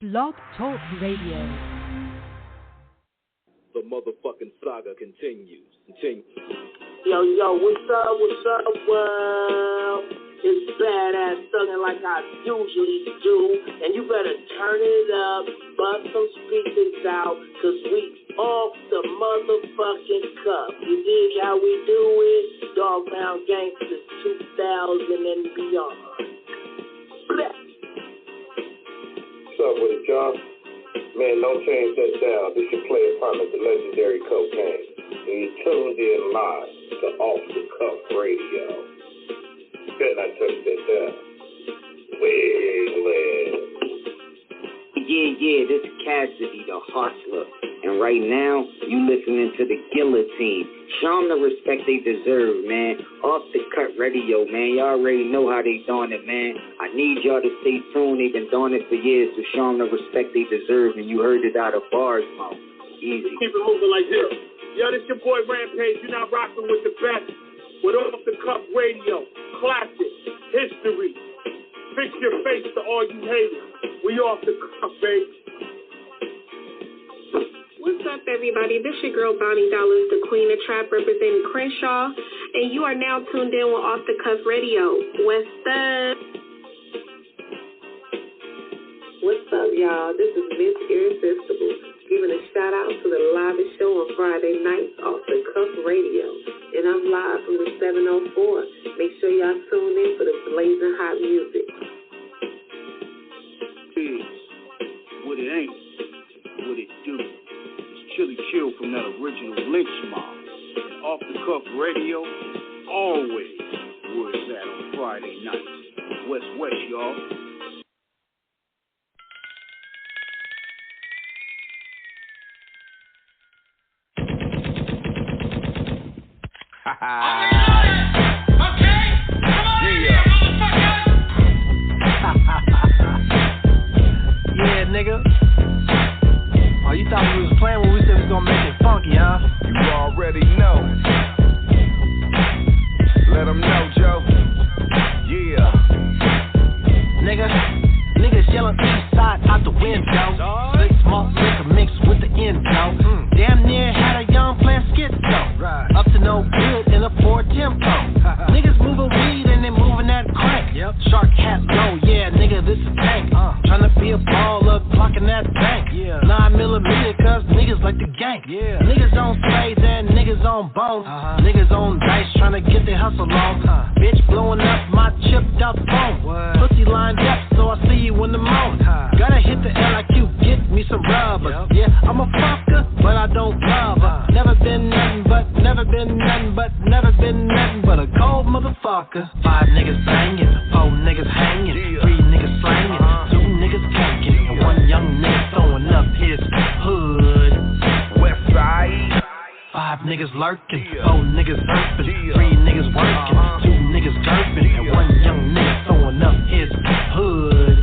Blog Talk Radio. The motherfucking saga continues. Yo, what's up, world? It's badass thuggin' like I usually do, and you better turn it up, bust some speakers out, cause we off the motherfucking cuff. You dig how we do it? Dog Pound Gangsters 2000 and beyond. Blech. What's up with it, y'all? Man, don't change that down. This your player partner, the legendary Cocaine. And you tuned in live to Off the Cuff Radio. Better not touch that down. Well. Yeah, this is Cassidy, the hustler. And right now, you listening to the Guillotine. Show them the respect they deserve, man. Off the Cut Radio, man. Y'all already know how they doing it, man. I need y'all to stay tuned. They've been doing it for years, so show them the respect they deserve. And you heard it out of bars, mouth. Easy. Keep it moving like this. Yo, this your boy Rampage. You're not rocking with the best. With Off the Cuff Radio. Classic. History. Fix your face to all you haters. We off the cuff, baby. What's up, everybody? This your girl, Bonnie Dollars, the Queen of Trap, representing Crenshaw, and you are now tuned in with Off the Cuff Radio. What's up? What's up, y'all? This is Miss Irresistible, giving a shout out to the livest show on Friday nights, Off the Cuff Radio, and I'm live from the 704. Make sure y'all tune in for the blazing hot music. What it ain't, what it do. It's Chili Chill from that original Lynch Mob. And Off the Cuff Radio is always where it's at on Friday nights. West, y'all. Yeah, nigga. Oh, you thought we was playing when we said we was gonna make it funky, huh? You already know. Let them know, Joe. Yeah. Niggas yelling east side out the window. Slick smoke liquor mixed with the endo. Damn near had a young playing schizo. Right. Up to no good in a Ford tempo. Niggas moving weed and they moving that crank. Yep. Shark hat low, yeah, nigga, this a tank. Tryna be a baller, clocking that bank. Yeah. 9mm, cause niggas like the gang. Yeah. Niggas on spades and niggas on bones. Niggas on dice tryna get their hustle on. Bitch blowing up my chipped out phone. What? Pussy lined up, so I see you in the morning. Gotta hit the LIQ, get me some rubber. Yep. Yeah, I'm a fucker, but I don't love her. Never been nothing but a cold motherfucker. 5 niggas banging, 4 niggas hanging, 3 niggas slanging, 2 niggas tanking, and 1 young nigga throwing up his hood. West side. 5 niggas lurking, 4 niggas surfing, 3 niggas working, 2 niggas gurping, and 1 young nigga throwing up his hood.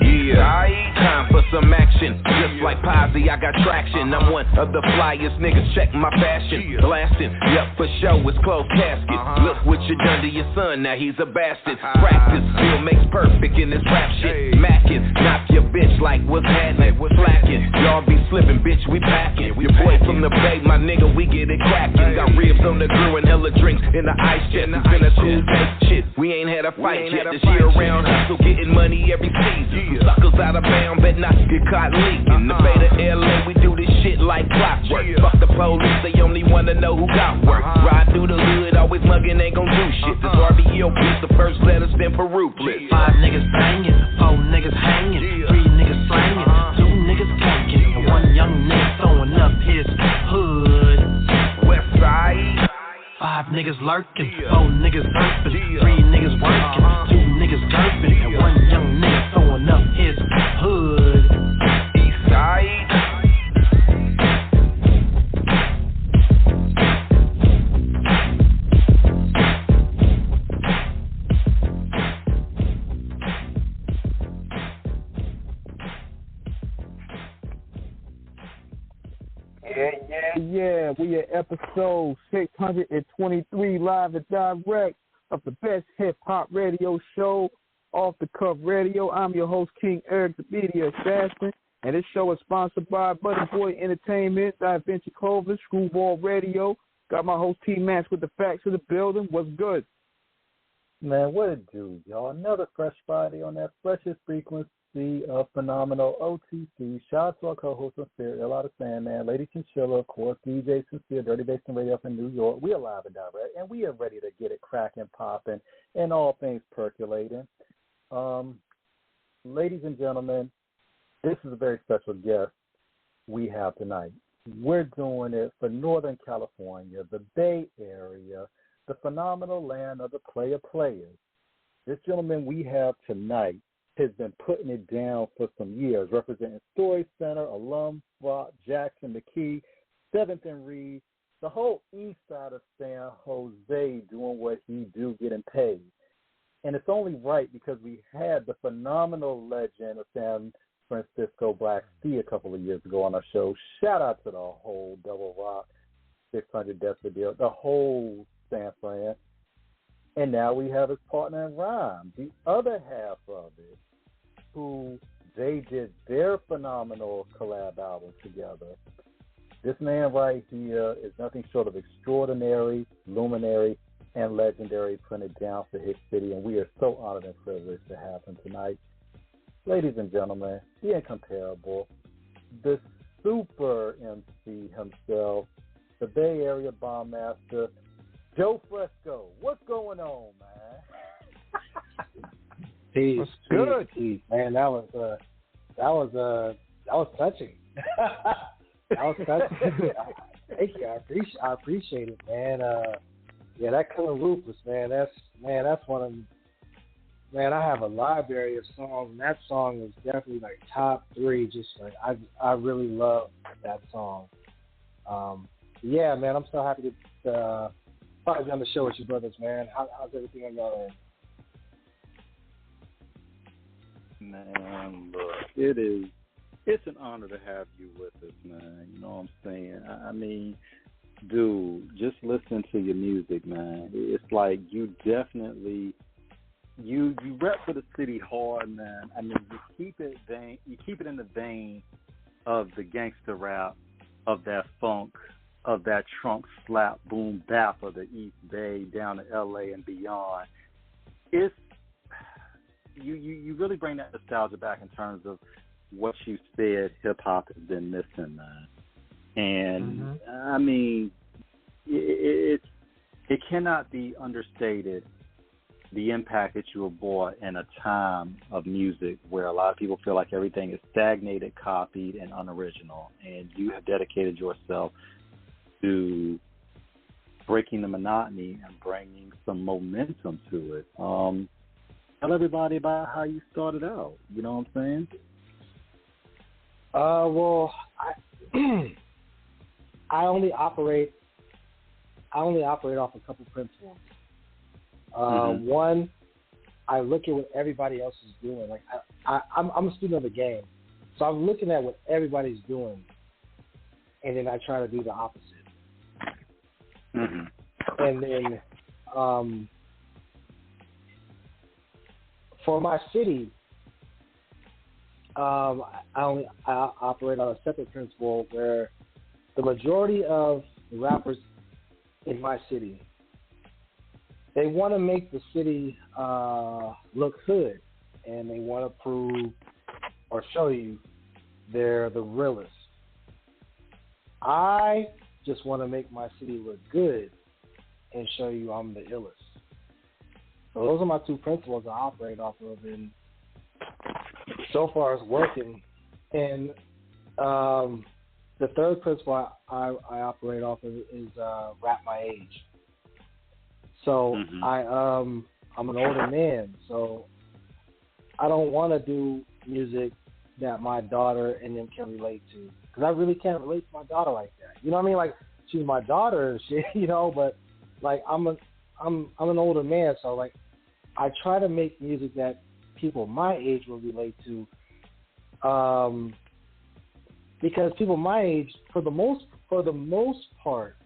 Yeah, time for some action. Just like Posse, I got traction. I'm one of the flyest niggas, check my fashion. Blasting, yep, for show, it's closed casket. Look what you done to your son, now he's a bastard. Practice, still makes perfect in this rap shit. Mackin', knock your bitch like what's happening. Slacking, y'all be slipping, bitch, we packing. Your boy from the Bay, my nigga, we get it crackin'. Got ribs on the grill and hella drinks in the ice jet. It's been a cool day, shit, we ain't had a fight yet. This year around hustle, getting money every season. Suckers out of bound, bet not get caught leaking. The Bay to LA, we do this shit like clockwork. Fuck the police, they only wanna know who got work. Ride through the hood, always mugging, ain't gon' do shit. This RBL Posse, the first letter stand for ruthless. 5 niggas banging, 4 niggas hanging, 3 niggas slanging, 2 niggas tanking, and 1 young nigga throwing up his hood. West side. 5 niggas lurking, 4 niggas surfing, 3 niggas working, 2 niggas gurping, and 1 young nigga throwing up his hood. East side. Yeah, we at episode 623 live and direct of the best hip-hop radio show Off the Cuff Radio. I'm your host, King Eric, the Media Assassin, and this show is sponsored by Buddy Boy Entertainment, Da Vinci Clover, Screwball Radio. Got my host T-Max with the facts of the building. What's good? Man, what it do, y'all? Another fresh Friday on that freshest frequency of phenomenal OTC. Shout out to our co-host Sincere, a lot of Sandman, Lady Chinchilla, of course, DJ Sincere, Dirty Basin Radio up in New York. We are live and direct, and we are ready to get it cracking, popping, and all things percolating. Ladies and gentlemen, this is a very special guest we have tonight. We're doing it for Northern California, the Bay Area, the phenomenal land of the Playa Players. This gentleman we have tonight has been putting it down for some years, representing Story Center, Alum, Rock, Jackson, McKee, 7th and Reed, the whole east side of San Jose doing what he do, getting paid. And it's only right because we had the phenomenal legend of San Francisco Black Sea a couple of years ago on our show. Shout out to the whole Double Rock, 600 Decibel, the whole San Fran. And now we have his partner in rhyme, the other half of it, who they did their phenomenal collab album together. This man right here is nothing short of extraordinary, luminary, and legendary, printed down for Hit City, and we are so honored and privileged to have him tonight. Ladies and gentlemen, the incomparable, the super MC himself, the Bay Area bomb master, Joe Fresco. What's going on, man? Peace. What's good? Peace, man. That was touching. That was touching. Thank you. I appreciate it, man. Yeah, that Killer Ruthless, man. That's one of them. Man, I have a library of songs, and that song is definitely like top 3. Just like I really love that song. Yeah, man, I'm so happy to probably be on the show with you brothers, man. How's everything on your end? Man, look, it's an honor to have you with us, man. You know what I'm saying? I mean, dude, just listen to your music, man. It's like you definitely you rep for the city hard, man. I mean, you keep it in the vein of the gangster rap, of that funk, of that trunk slap boom bap of the East Bay down to LA and beyond. It's you really bring that nostalgia back in terms of what you said hip hop has been missing, man. And I mean, it cannot be understated the impact that you have brought in a time of music where a lot of people feel like everything is stagnated, copied, and unoriginal. And you have dedicated yourself to breaking the monotony and bringing some momentum to it. Tell everybody about how you started out. You know what I'm saying? Well, I only operate off a couple principles. One, I look at what everybody else is doing. Like I'm a student of the game, so I'm looking at what everybody's doing, and then I try to do the opposite. And then for my city, I operate on a separate principle where the majority of the rappers in my city, they want to make the city look hood, and they want to prove or show you they're the realest. I just want to make my city look good and show you I'm the illest. So those are my 2 principles I operate off of, and so far it's working. And the 3rd principle I operate off of is rap my age. So I'm an older man, so I don't want to do music that my daughter and them can relate to, because I really can't relate to my daughter like that. You know what I mean? Like, she's my daughter and shit, you know, but like I'm an older man, so like I try to make music that people my age will relate to, because people my age, for the most part,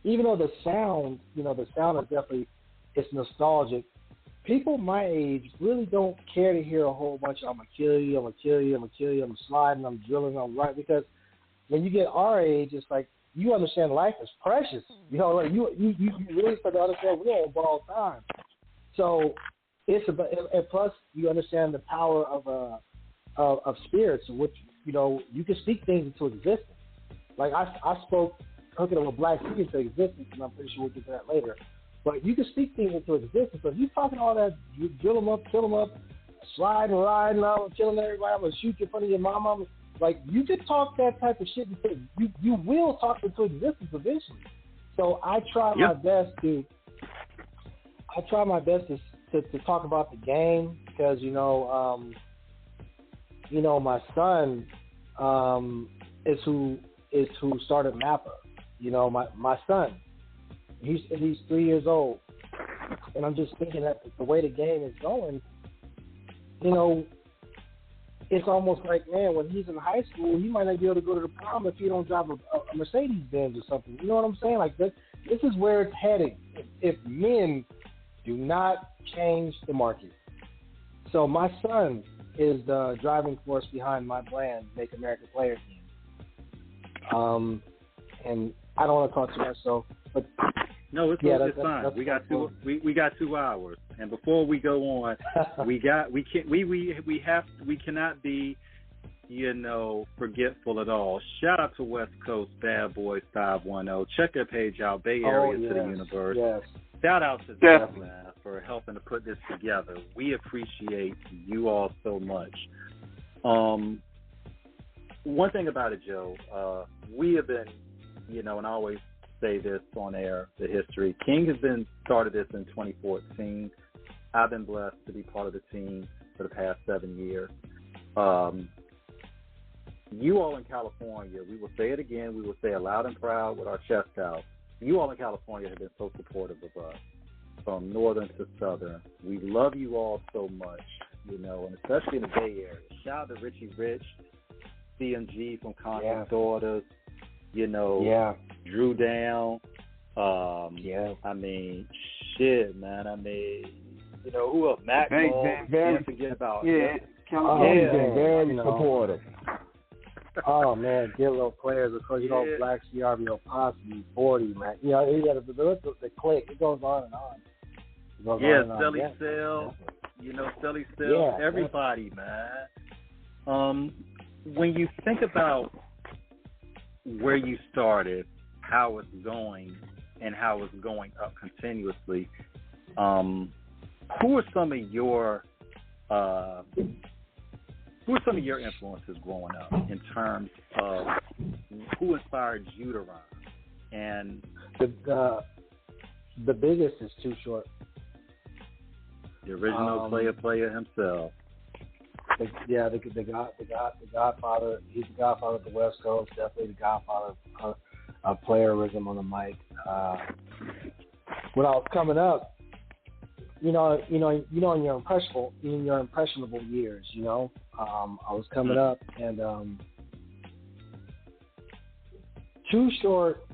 even though the sound is definitely, it's nostalgic, people my age really don't care to hear a whole bunch of I'm gonna kill you, I'm gonna kill you, I'm gonna kill you, I'm sliding, I'm drilling, I'm right, because when you get our age, it's like you understand life is precious. You know, like you really start to understand we on borrowed time. So it's about, and plus you understand the power of spirits, which, you know, you can speak things into existence. Like I spoke hooking up a black seed into existence, and I'm pretty sure we'll get to that later. But you can speak things into existence. So if you're talking all that, you drill them up, kill them up, sliding, riding, I'm killing everybody, I'm going to shoot you in front of your mama. Like, you can talk that type of shit because you will talk into existence eventually. So I try my best to talk about the game because, my son is who started M.A.P.A. You know, my son. He's 3 years old, and I'm just thinking that the way the game is going, you know, it's almost like, man, when he's in high school, he might not be able to go to the prom if he don't drive a Mercedes-Benz or something. You know what I'm saying? Like, this is where it's heading if men do not change the market. So my son is the driving force behind my brand, Make America Playa Again. And I don't want to talk too much, but no, it's fine. We got 2 hours, and before we go on, we cannot be, forgetful at all. Shout out to West Coast Bad Boys 510. Check their page out, Bay Area to the universe. Yes. Shout out to them, man, for helping to put this together. We appreciate you all so much. One thing about it, Joe, we have been, and I always say this on air, the history. King has started this in 2014. I've been blessed to be part of the team for the past 7 years. You all in California, we will say it again, we will say it loud and proud with our chest out. You all in California have been so supportive of us, from northern to southern. We love you all so much, and especially in the Bay Area. Shout out to Richie Rich, CMG from Conscious Daughters, Drew Down. I mean, shit, man. I mean, who else? Mac can't forget about. Very supportive. Oh man, get little players, of course. Black Sea, RBL Posse, 40, man. The click. It goes on and on. Stelly Cell. Stelly Cell. Everybody, man. When you think about where you started, how it's going, and how it's going up continuously, who are some of your influences growing up in terms of who inspired you to rhyme? And the biggest is Too Short. The original player himself. The Godfather. He's the Godfather of the West Coast. Definitely the Godfather of playerism on the mic. When I was coming up, in your impressionable years, I was coming up, and Too Short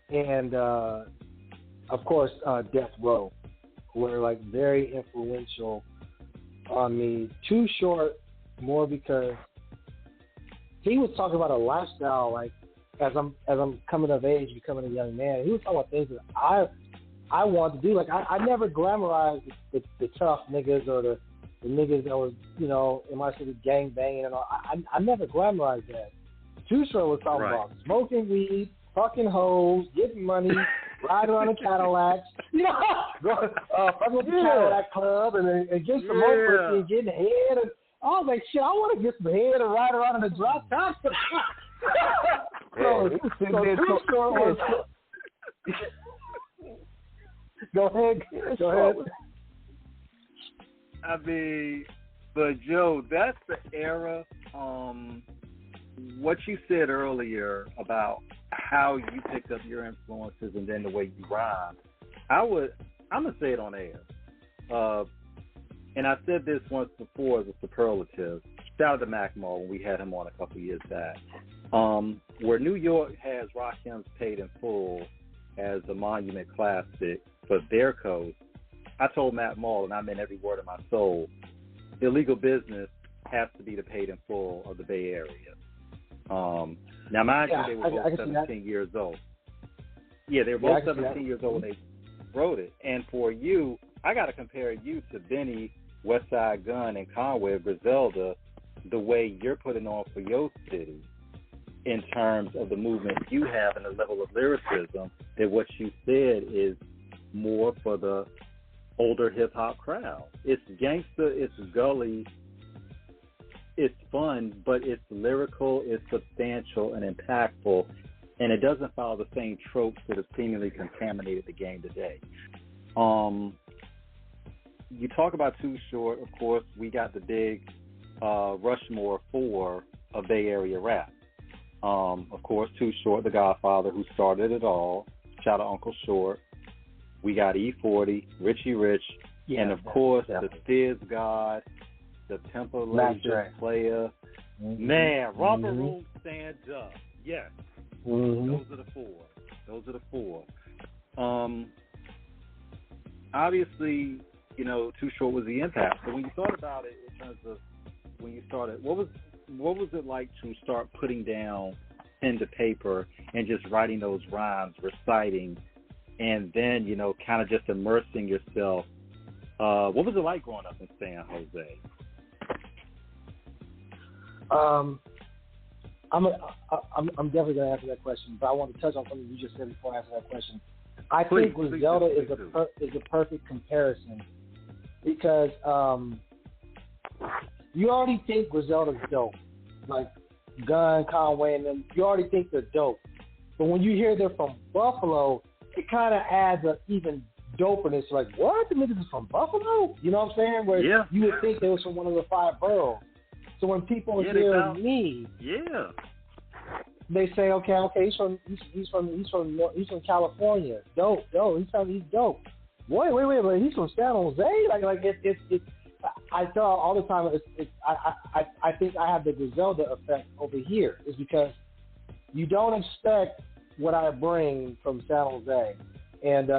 and of course Death Row were like very influential on me. Too Short more because he was talking about a lifestyle, like as I'm coming of age, becoming a young man. He was talking about things that I wanted to do. Like I never glamorized the tough niggas or the niggas that was, in my city gang banging and all. I never glamorized that. Too Short was talking about smoking weed, fucking hoes, getting money, riding around in Cadillacs, fucking with the Cadillac Club and get some more pussy and getting head. And I was like, shit, I want to get some head and ride around in the drop top. So Too Short was. Go ahead. I mean, but Joe, that's the era. What you said earlier about how you picked up your influences and then the way you rhyme, I'm gonna say it on air. And I said this once before as a superlative. Shout out to M.A.P.A when we had him on a couple years back. Where New York has Rakim's Paid in Full as the monument classic for their coast, I told Matt Maul, and I meant every word of my soul, illegal business has to be the paid in full of the Bay Area. Now, mind you, they were both 17 years old. Yeah, they were both 17 years old when they wrote it. And for you, I got to compare you to Benny, Westside Gun, and Conway Griselda, the way you're putting on for your city in terms of the movement you have and the level of lyricism, that what you said is more for the older hip-hop crowd. It's gangster, it's gully, it's fun, but it's lyrical, it's substantial and impactful, and it doesn't follow the same tropes that have seemingly contaminated the game today. You talk about Too Short, of course, we got the big Rushmore 4 of Bay Area rap. Of course, Too Short, the Godfather, who started it all. Shout out Uncle Short. We got E40, Richie Rich, and of course, the Fizz God, the Temperlicious Player. Man, Romper Room stands up. Yes. Those are the four. Obviously, you know, Too Short was the impact. So when you thought about it in terms of when you started, what was it like to start putting down pen to paper and just writing those rhymes, reciting, and then, you know, kind of just immersing yourself? What was it like growing up in San Jose? I'm definitely going to answer that question, but I want to touch on something you just said before I answer that question. I think Griselda is a perfect comparison because you already think Griselda's dope, like Gun, Conway, and them. You already think they're dope, but when you hear they're from Buffalo, it kind of adds an even doperness. Like, what? The niggas is from Buffalo? You know what I'm saying? Where you would think they was from one of the 5 boroughs. So when people hear me, they say, okay, he's from California. Dope. He's dope. Wait, but he's from San Jose. Like it's. I tell all the time. I think I have the Griselda effect over here. Is because you don't expect what I bring from San Jose, and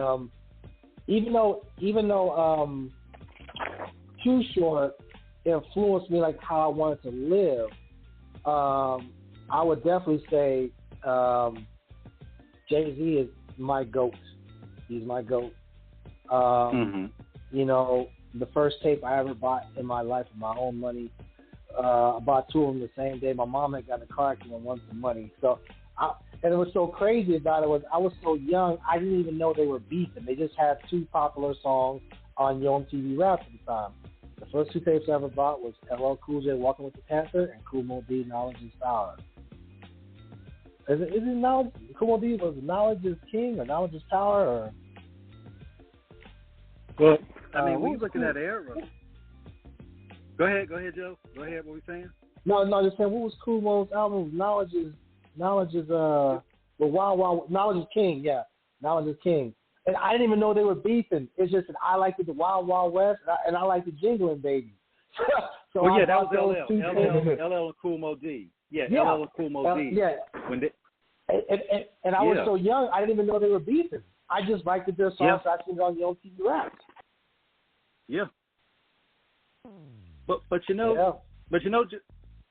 even though Too Short influenced me like how I wanted to live, I would definitely say Jay-Z is my GOAT. He's my GOAT. You know, the first tape I ever bought in my life with my own money, I bought 2 of them the same day. My mom had got a car accident and won some money. And it was so crazy about it was I was so young, I didn't even know they were beefing. They just had 2 popular songs on Yo MTV Rap at the time. The first 2 tapes I ever bought was LL Cool J, Walking with the Panther, and Kool Moe Dee, Knowledge is Power. Is it Knowledge? Kool Moe Dee was Knowledge is King or Knowledge is Power? Or? Well, I mean, we look at that era. Go ahead, Joe. Go ahead. What were we saying? No, just saying. What was Kool Moe's album? Knowledge is Knowledge is King. Yeah, Knowledge is King. And I didn't even know they were beefing. It's just that I liked the Wild Wild West, and I liked the Jingling Baby. So well, yeah, that was LL and Kool Moe Dee. Yeah, LL and Kool Moe Dee. Yeah. And I was so young, I didn't even know they were beefing. I just liked their songs. So I seen it on the MTV Rap. Yeah. But you know, Joe,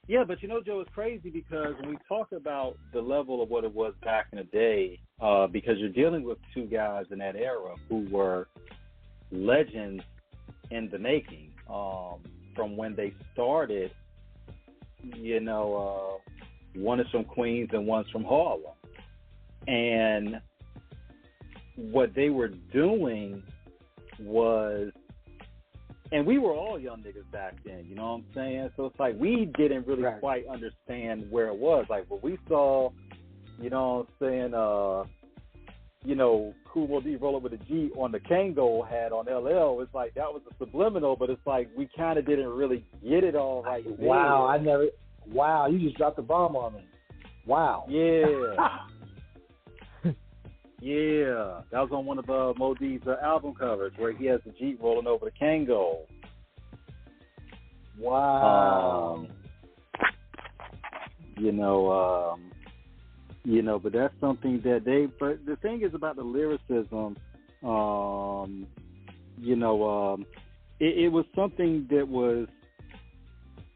it's crazy because when we talk about the level of what it was back in the day, because you're dealing with 2 guys in that era who were legends in the making, from when they started. You know, one is from Queens and one's from Harlem, and what they were doing was. And we were all young niggas back then, you know what I'm saying? So it's like we didn't really quite understand where it was. Like what we saw, you know what I'm saying, you know, Kool Moe Dee rolling with a G on the Kango hat on LL, it's like that was a subliminal, but it's like we kind of didn't really get it all right. Wow, you just dropped the bomb on me. Wow. Yeah. Yeah, that was on one of Moe Dee's album covers where he has the Jeep rolling over the Kango. Wow. But that's something that but the thing is about the lyricism, it was something that was,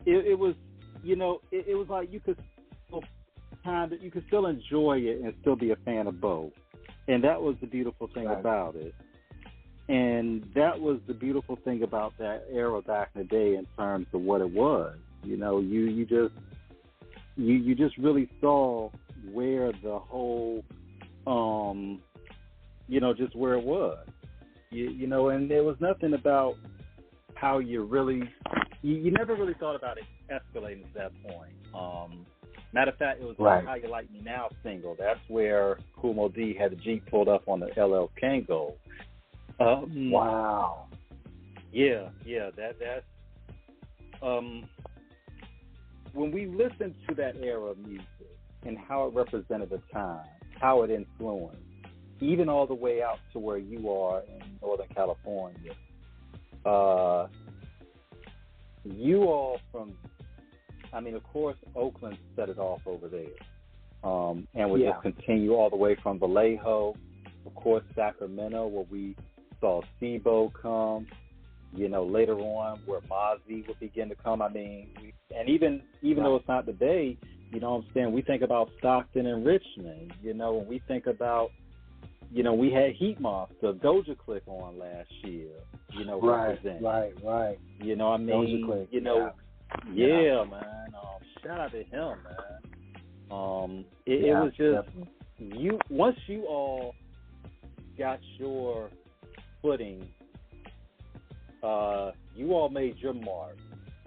it was, it was like you could still enjoy it and still be a fan of both. And that was the beautiful thing about it. And that was the beautiful thing about that era back in the day in terms of what it was. You just really saw where the whole, just where it was. And there was nothing about how you never really thought about it escalating to that point. Matter of fact, it was like How You Like Me Now single. That's where Kool Moe Dee had the Jeep pulled up on the LL Kango. Wow. Yeah, that's when we listened to that era of music and how it represented the time, how it influenced, even all the way out to where you are in Northern California. You all of course, Oakland set it off over there. And we just continue all the way from Vallejo, of course, Sacramento, where we saw SIBO come, later on where Mozzie would begin to come. Even though it's not the Bay, we think about Stockton and Richmond, when we think about, we had Heat Monster, Doja Click on last year, representing. Right. Doja Click, man. Shout out to him, man. It was just, once you all got your footing, you all made your mark.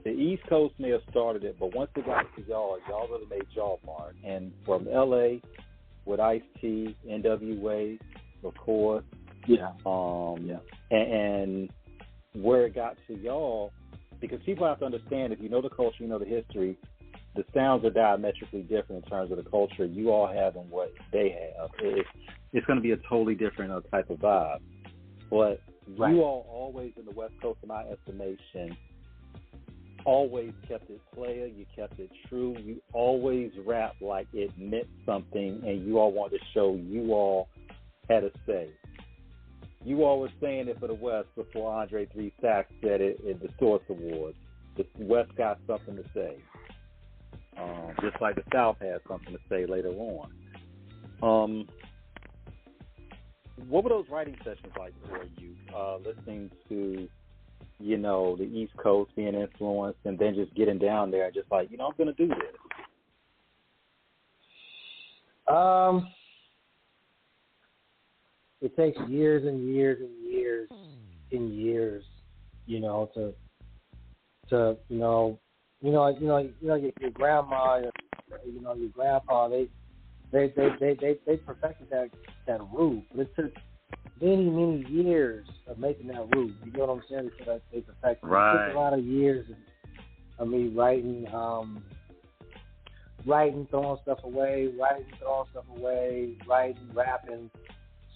The East Coast may have started it, but once it got to y'all really made y'all mark. And from LA with Ice-T, NWA, of course, and where it got to y'all, because people have to understand, if you know the culture, you know the history, the sounds are diametrically different in terms of the culture you all have and what they have. It's going to be a totally different type of vibe. But you all always, in the West Coast, in my estimation, always kept it player. You kept it true. You always rapped like it meant something, and you all wanted to show you all had a say. You all were saying it for the West before Andre 3 Sachs said it in the Source Awards. The West got something to say. Just like the South had something to say later on. What were those writing sessions like for you? Listening to, the East Coast being influenced, and then just getting down there and just like, I'm going to do this. It takes years and years and years and years, your grandma, your grandpa, they perfected that root. But it took many years of making that root. You know what I'm saying? So that they perfected. Right. It took a lot of years of me writing, throwing stuff away, rapping,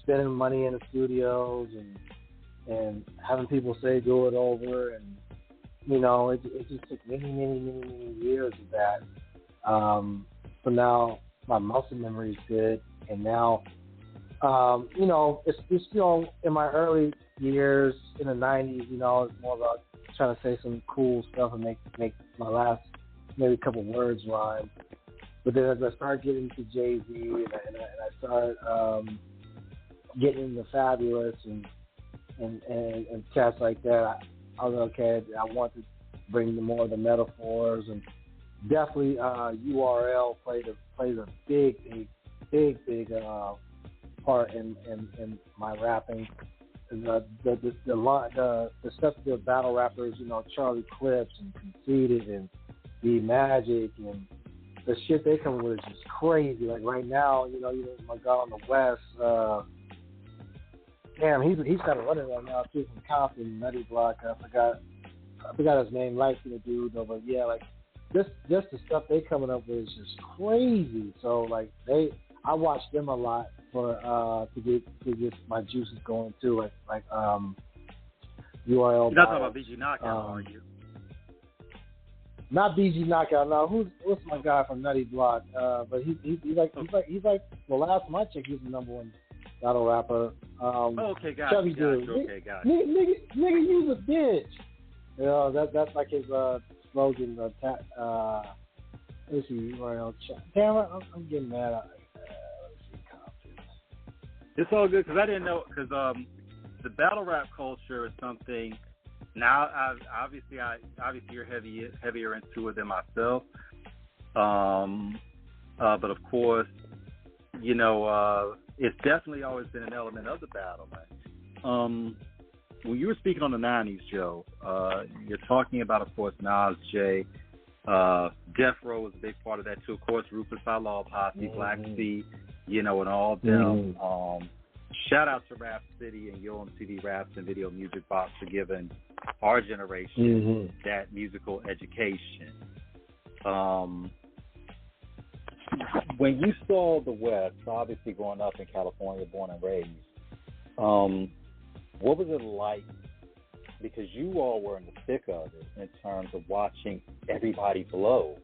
spending money in the studios, and having people say do it over, and it just took many years of that. So now my muscle memory is good, and now, it's in my early years in the 90s, it's more about trying to say some cool stuff and make my last maybe a couple words rhyme. But then as I started getting into Jay-Z and I started getting into Fabulous and cats like that, I was like, okay, I want to bring more of the metaphors, and definitely URL plays a big part in my rapping. The stuff the battle rappers, Charlie Clips and Conceited and D Magic, and the shit they come with is just crazy. Like right now, my guy on the West, damn, he's kind of running right now too, from Compton, Nutty Block. I forgot his name, light-skinned dude, though, but yeah, like just the stuff they coming up with is just crazy. So like I watch them a lot for to get my juices going too. Like URL. You're not talking about BG Knockout, are you? Not BG Knockout. No, what's my guy from Nutty Block? But he's like the last time I checked, he's the number one battle rapper. Okay, got Chubby you. dude. Okay, got you. Nigga, you's a bitch. You know, that's like his slogan. Let's see, damn it, I'm getting mad. Let's see, it's all good because I didn't know because the battle rap culture is something. Now, obviously you're heavier into it than myself. But of course, you know, it's definitely always been an element of the battle, man. When you were speaking on the 90s, Joe, you're talking about, of course, Nas, J, Death Row was a big part of that too. Of course, Ruthless Outlaw Posse, Black Sea, you know, and all them. Shout out to Rap City and Yo MTV Raps and Video Music Box for giving our generation that musical education. When you saw the West, obviously growing up in California, born and raised, what was it like? Because you all were in the thick of it in terms of watching everybody blow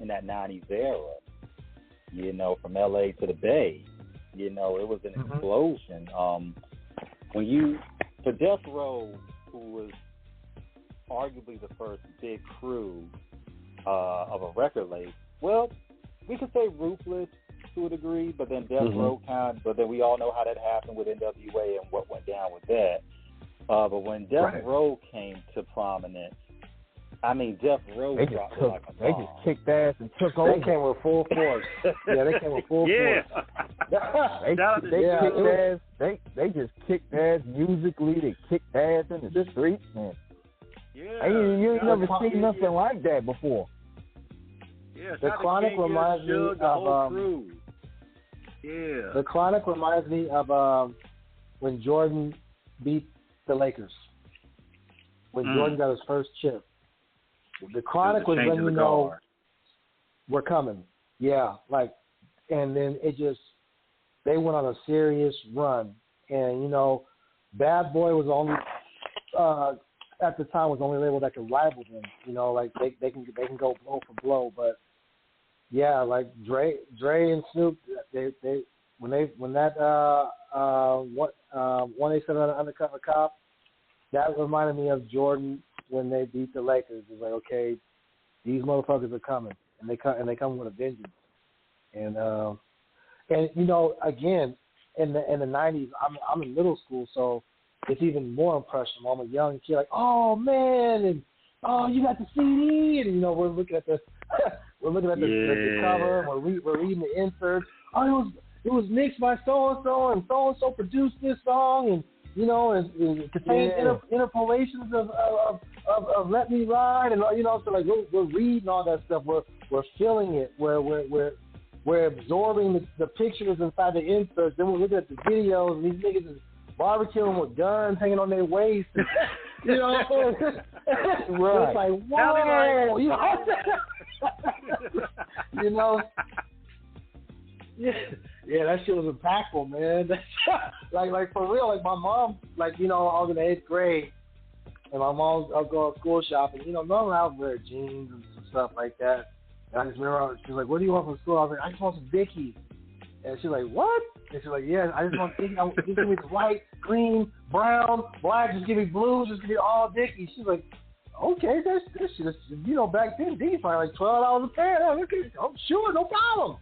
in that 90s era, you know, from LA to the Bay. You know, it was an explosion. For Death Row, who was arguably the first big crew of a record label, well, we could say Ruthless to a degree, but then Death Row but then we all know how that happened with NWA and what went down with that. But when Death Row came to prominence, I mean, Death Row dropped like a bomb. They just kicked ass and took over. They came with full force. They came with full force. They just kicked ass musically. They kicked ass in the streets. Man. You ain't never seen nothing like that before. Yeah, the Chronic reminds me of The Chronic reminds me of when Jordan beat the Lakers. When Jordan got his first chip. The Chronic was when you know we're coming. Yeah, like, and then they went on a serious run. And, you know, Bad Boy was only, at the time, was the only label that could rival them. You know, like, they can go blow for blow. But, yeah, like, Dre and Snoop, when that 187 Undercover Cop, that reminded me of Jordan when they beat the Lakers. It's like, okay, these motherfuckers are coming, and they come with a vengeance. And you know, again, in the 90s, I'm in middle school, so it's even more impressionable. I'm a young kid, like, oh man, and oh, you got the CD, and you know, we're looking at the the cover, and we're reading the inserts. Oh, it was mixed by so and so produced this song, and you know, and contains interpolations of Let Me Ride, and you know, so like we're reading all that stuff. We're feeling it. We're absorbing the pictures inside the inserts. Then we're looking at the videos, and these niggas is barbecuing with guns hanging on their waist. And, you know, right? It's like, whoa, you know, you know. Yeah, that shit was impactful, man. like for real. Like my mom, like, you know, I was in the 8th grade, and my mom, I'll go school shopping. You know, normally I would wear jeans and some stuff like that. And I just remember she's like, "What do you want from school?" I was like, "I just want some Dickies." And she's like, "What?" And she's like, "Yeah, I just want Dickies. Just give me the white, green, brown, black. Just give me blue. Just give me all Dickies." She's like, "Okay, that's shit. You know, back then Dickies probably like $12 a pair. Okay, I'm sure, no problem."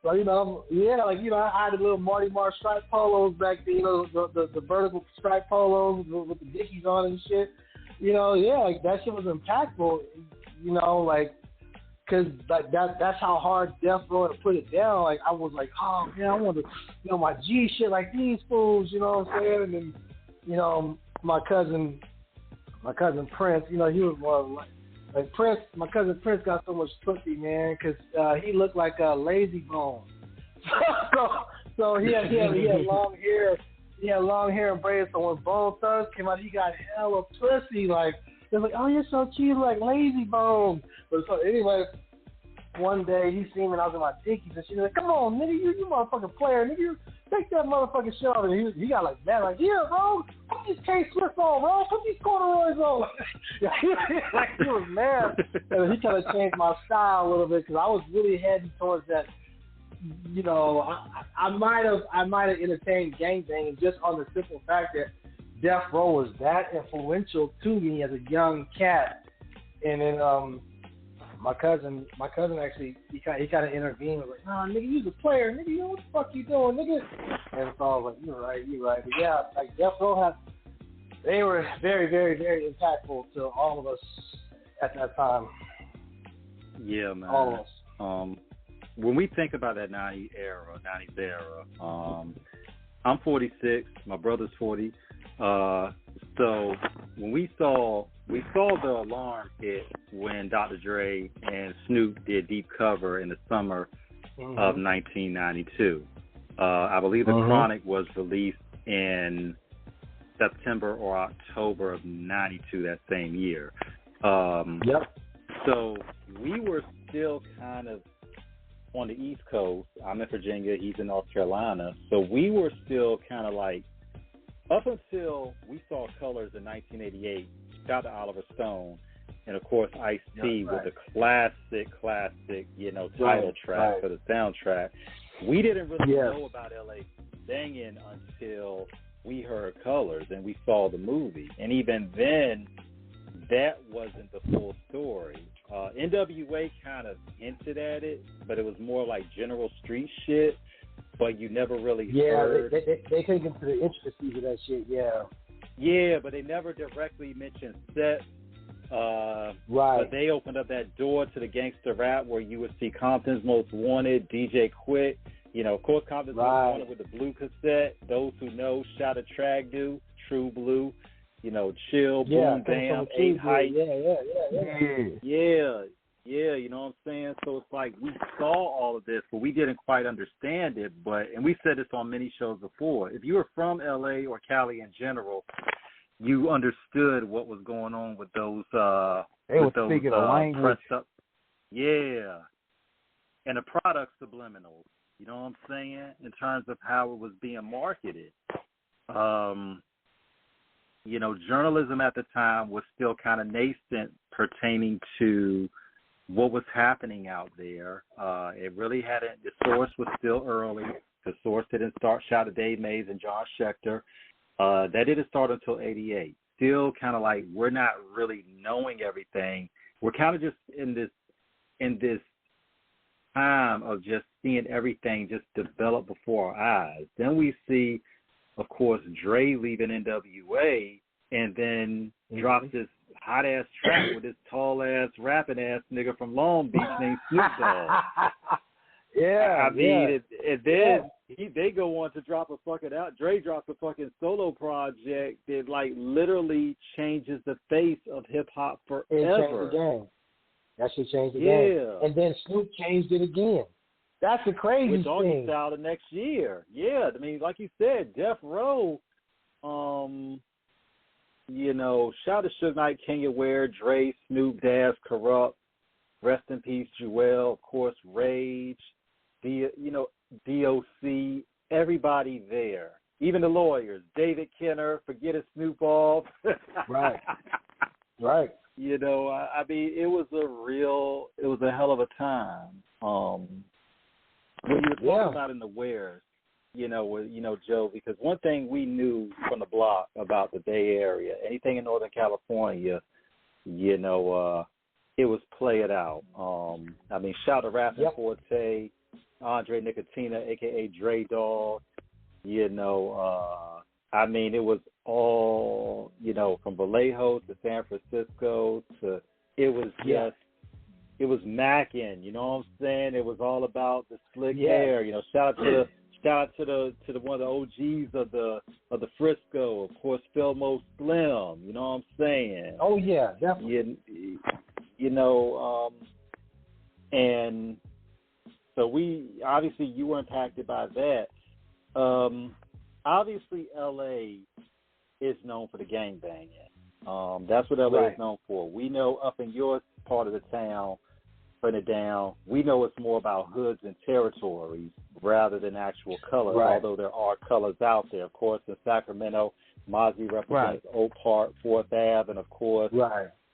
So, you know, like, you know, I had the little Marty Marr striped polos back then, you know, the vertical striped polos with the Dickies on and shit. You know, like that shit was impactful, you know, like, cause like that's how hard Death Row to put it down. Like I was like, oh man, I want to, you know, my G shit like these fools, you know what I'm saying? And then, you know, my cousin Prince, you know, he was more like Prince. My cousin Prince got so much pussy, man, cause he looked like a lazy bone. so he had long hair. He had long hair and braids, so when Bone Thugs came out, he got hella pussy. Like, they're like, oh, you're so cute, like Lazy Bone. But so anyway, one day he seen me and I was in my Dickies, and she's like, come on, nigga, you motherfucking player, nigga, you take that motherfucking shit off. And he got like mad, like, yeah, bro, put these K-Swiss on, bro, put these corduroys on. Like, he was mad. And he kind of changed my style a little bit, because I was really heading towards that you know, I might have entertained gangbanging just on the simple fact that Death Row was that influential to me as a young cat. And then my cousin actually he kind of intervened, was like, "Nah, nigga, you's a player, nigga. You know what the fuck you doing, nigga?" And so I was like, "You're right." But yeah, like Death Row they were very, very, very impactful to all of us at that time. Yeah, man. All of us. When we think about that 90s era, I'm 46, my brother's 40. So when we saw the alarm hit when Dr. Dre and Snoop did Deep Cover in the summer of 1992. I believe the Chronic was released in September or October of 92 that same year. So we were still kind of on the East Coast. I'm in Virginia, he's in North Carolina. So we were still kind of like, up until we saw Colors in 1988, shout out to Oliver Stone, and of course Ice-T with the classic, title track for the soundtrack. We didn't really know about LA banging until we heard Colors and we saw the movie. And even then, that wasn't the full story. NWA kind of hinted at it, but it was more like general street shit, but you never really heard. They couldn't get into the intricacies of that shit, Yeah, but they never directly mentioned sets. But they opened up that door to the gangster rap where you would see Compton's Most Wanted, DJ Quick. You know, of course, Compton's Most Wanted with the blue cassette. Those who know, Shout a Trag Do, True Blue. You know, Chill, Boom Bam, 8 Height. Yeah, you know what I'm saying? So it's like we saw all of this, but we didn't quite understand it. And we said this on many shows before. If you were from LA or Cali in general, you understood what was going on with those they were speaking a language. Pressed up. Yeah. And the product subliminal. You know what I'm saying? In terms of how it was being marketed. You know, journalism at the time was still kind of nascent pertaining to what was happening out there. It really hadn't, the source was still early. The source didn't start, shout out to Dave Mays and John Schechter. That didn't start until 88. Still kind of like we're not really knowing everything. We're kind of just in this time of just seeing everything just develop before our eyes. Then we see, of course, Dre leaving NWA and then drops this hot-ass track with this tall-ass, rapping-ass nigga from Long Beach named Snoop Dogg. I mean, and then they go on to drop a fucking out. Dre drops a fucking solo project that, like, literally changes the face of hip-hop forever. It changed the game. That shit changed the game. And then Snoop changed it again. That's the crazy with Doggy thing. Style the next year. Yeah, I mean, like you said, Death Row, you know, shout out to Suge Knight, Kenya Ware, Dre, Snoop, Daz, Corrupt, Rest in Peace, Jewel, of course, Rage, DOC, everybody there. Even the lawyers, David Kenner, Forget It Snoop off. Right. You know, I mean, it was a hell of a time. When you were talking about in the wares, you know, Joe, because one thing we knew from the block about the Bay Area, anything in Northern California, you know, it was play it out. I mean, shout out to Rappin' Forte, Andre Nicotina, a.k.a. Dre Dog, you know, I mean, it was all, you know, from Vallejo to San Francisco to, it was just, it was macking, you know what I'm saying? It was all about the slick hair, you know, shout out to the one of the OGs of the Fresco, of course, Philmo Slim, you know what I'm saying? Oh yeah, definitely. You know, and so obviously you were impacted by that. Obviously LA is known for the gangbanging. That's what LA is known for. We know up in your part of the town, putting it down, we know it's more about hoods and territories rather than actual colors, although there are colors out there. Of course, in Sacramento, Mozzie represents Oak Park, 4th Ave, and of course,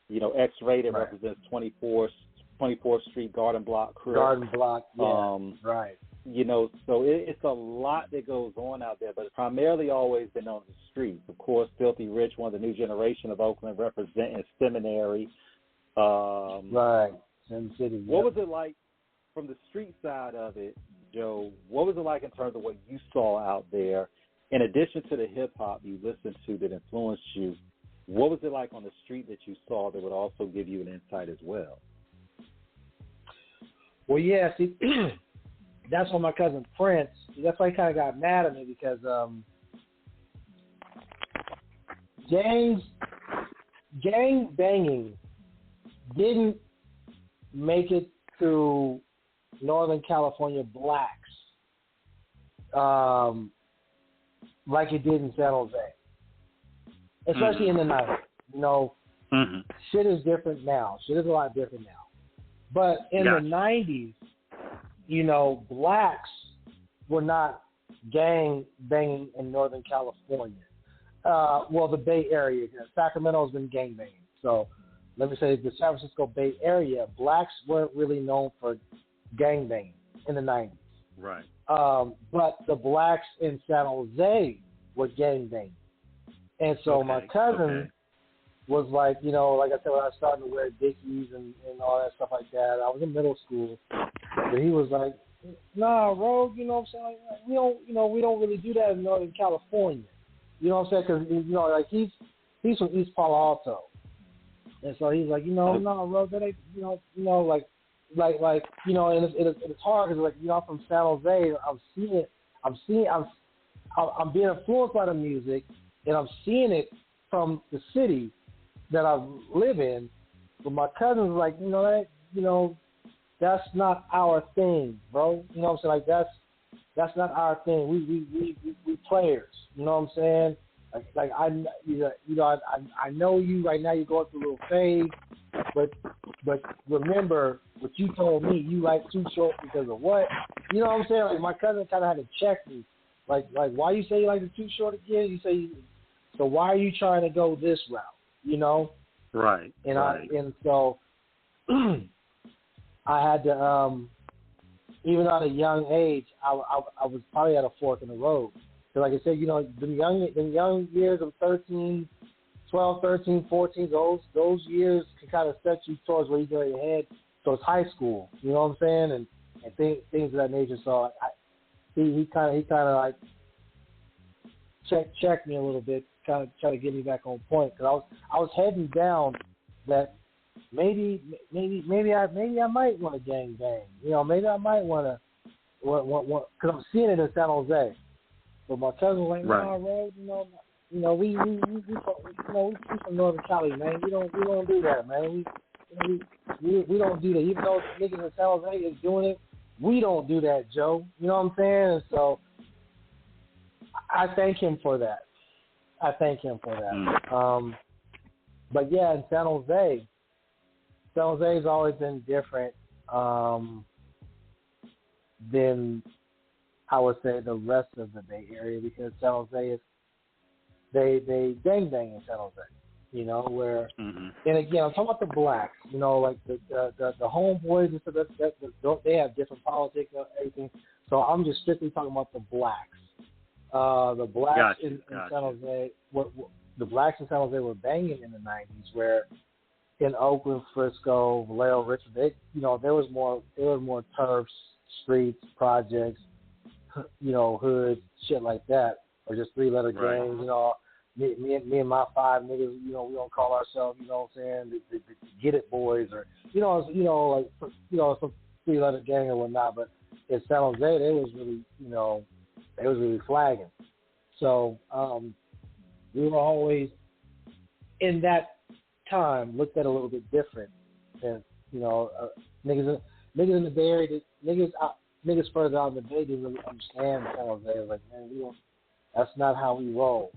you know, X-Rated represents 24th Street Garden Block crew. Garden Block, So it's a lot that goes on out there, but it's primarily always been on the streets. Of course, Filthy Rich, one of the new generation of Oakland, representing Seminary. Right, Sin City. What was it like from the street side of it, Joe? What was it like in terms of what you saw out there? In addition to the hip-hop you listened to that influenced you, what was it like on the street that you saw that would also give you an insight as well? Well, yeah, see, that's why my cousin Prince, that's why he kind of got mad at me because gang banging didn't make it to Northern California blacks like it did in San Jose, especially in the 90s. Shit is different now. Shit is a lot different now. But in the 90s, blacks were not gang banging in Northern California. The Bay Area. Sacramento's been gang banging. So let me say the San Francisco Bay Area, blacks weren't really known for gang banging in the 90s. Right. But the blacks in San Jose were gang banging. And so my cousin was like, like I said, when I started to wear Dickies and all that stuff like that, I was in middle school. But he was like, nah, Rogue, you know what I'm saying? Like, we don't really do that in Northern California. You know what I'm saying? Because, like he's from East Palo Alto. And so he's like, no, Rogue, that ain't, and it's hard because, like, I'm from San Jose. I'm being influenced by the music, and I'm seeing it from the city that I live in. But my cousin's like, that's not our thing, bro. You know what I'm saying? Like that's not our thing. We players. You know what I'm saying? Like I know you right now. You're going through a little phase, but remember what you told me. You like Too Short because of what? You know what I'm saying? Like my cousin kind of had to check me. Like why you say you like the Too Short again? You say, so why are you trying to go this route? Right. And so I had to, even at a young age, I was probably at a fork in the road. So like I said, the young years of 12, 13, 14, those years can kind of set you towards where you're going to head towards high school. You know what I'm saying? And things of that nature. So he kind of like checked me a little bit, kind of try to get me back on point, because I was heading down that maybe I might want to gang bang. Maybe I might want to because I'm seeing it in San Jose. But my cousin was like, nah, Road, we from Northern Cali, man. We don't do that, man. We don't do that. Even though niggas in San Jose is doing it, we don't do that, Joe. You know what I'm saying? And so I thank him for that. But yeah, in San Jose's always been different than, I would say, the rest of the Bay Area, because San Jose is they gang bang in San Jose, where and again I'm talking about the blacks, like the homeboys and stuff, they have different politics and everything. So I'm just strictly talking about the blacks. The blacks in San Jose, the blacks in San Jose were banging in the 90s, where in Oakland, Fresco, Vallejo, Richmond, there was more turfs, streets, projects, hoods, shit like that, or just three-letter gangs. Me and my five niggas, we don't call ourselves, what I'm saying, the Get It Boys, or some three-letter gang or whatnot. But in San Jose, they was really flagging. So we were always, in that time, looked at a little bit different than niggas in the Bay Area. Niggas further out in the Bay didn't really understand San Jose. Like, man, that's not how we roll,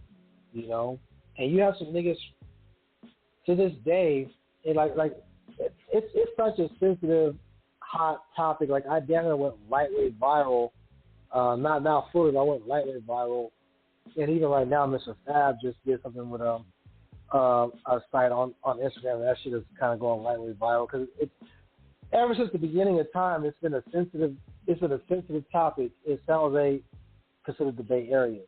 And you have some niggas to this day, and like it's such a sensitive, hot topic. Like, I damn near went lightweight viral. Not now fully, but I went lightweight viral. And even right now, Mr. Fab just did something with a site on Instagram, and that shit is kind of going lightweight viral, because it's ever since the beginning of time, it's been a sensitive it's a sensitive topic. Is San Jose considered the Bay Area?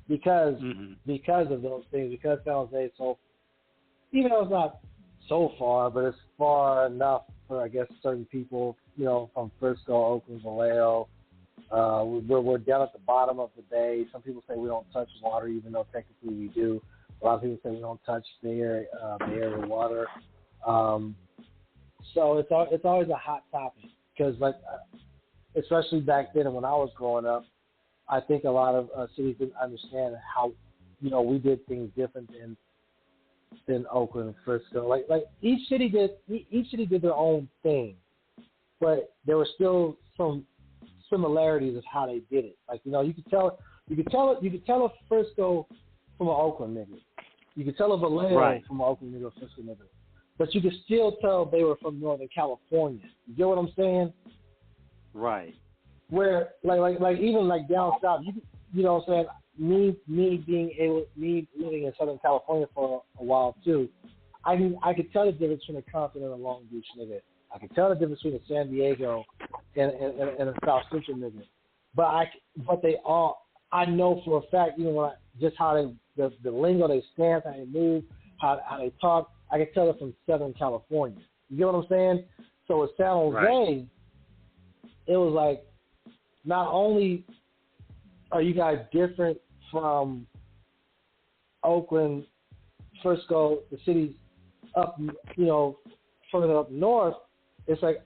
Because of those things, because San Jose is so, even though it's not so far, but it's far enough for, I guess, certain people, you know, from Fresco, Oakland, Vallejo. We're down at the bottom of the bay. Some people say we don't touch water, even though technically we do. A lot of people say we don't touch Bay Area water. So it's always a hot topic because, like, especially back then and when I was growing up, I think a lot of cities didn't understand how, you know, we did things different than Oakland and Fresco. Like each city did their own thing, but there were still some similarities of how they did it. Like, you know, you could tell a Fresco from an Oakland nigga. You could tell a Vallejo from an Oakland nigga or Fresco nigga. But you could still tell they were from Northern California. You get what I'm saying? Right. Where like even like down south, you know what I'm saying? Me living in Southern California for a while too, I could tell the difference between a Compton and a Long Beach nigga. I could tell the difference between a San Diego and a South Central nigga. But they all, I know for a fact, you know, just how they the lingo they stand, how they move, how they talk. I can tell it from Southern California. You get what I'm saying? So with San Jose, it was like, not only are you guys different from Oakland, Fresco, the cities up, you know, further up north, it's like,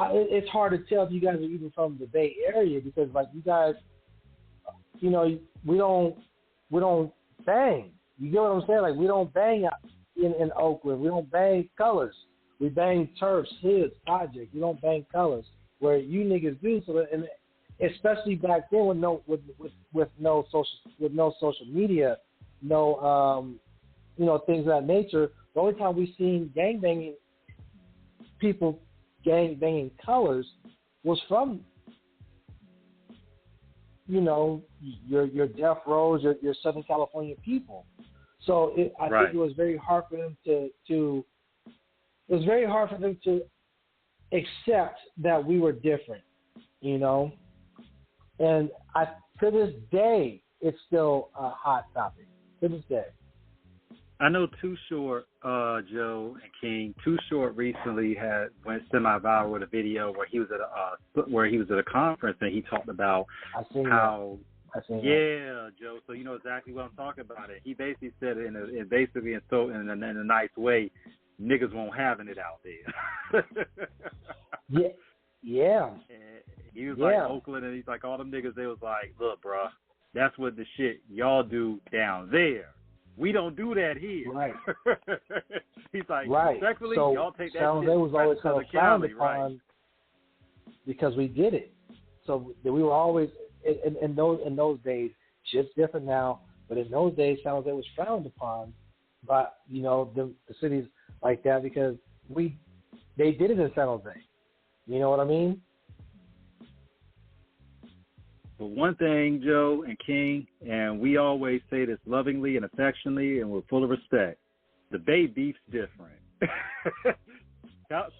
it's hard to tell if you guys are even from the Bay Area because, like, you guys, you know, we don't bang. You get what I'm saying? Like, we don't bang in Oakland. We don't bang colors. We bang turfs, hoods, projects. We don't bang colors. Where you niggas do, so and especially back then with no social media, no you know, things of that nature. The only time we seen gangbanging people gangbanging colors was from, you know, your Death Rows, your Southern California people. So I think it was very hard for them to accept that we were different, you know. And to this day, it's still a hot topic. To this day. I know Too Short, Joe and King. Too Short recently went semi-viral with a video where he was at a conference and he talked about how. Yeah, Joe. So you know exactly what I'm talking about. It. He basically said it in a nice way. Niggas won't having it out there. Yeah. And he was like Oakland, and he's like all them niggas. They was like, look, bro, that's what the shit y'all do down there. We don't do that here. Right. He's like, respectfully, so y'all take that shit. Was always kind of frowned upon because we did it. So we were always in those days. Shit's different now, but in those days, San Jose was frowned upon by, you know, the cities like that because they did it in San Jose. You know what I mean? But one thing, Joe and King, and we always say this lovingly and affectionately and with full of respect, the Bay beef's different.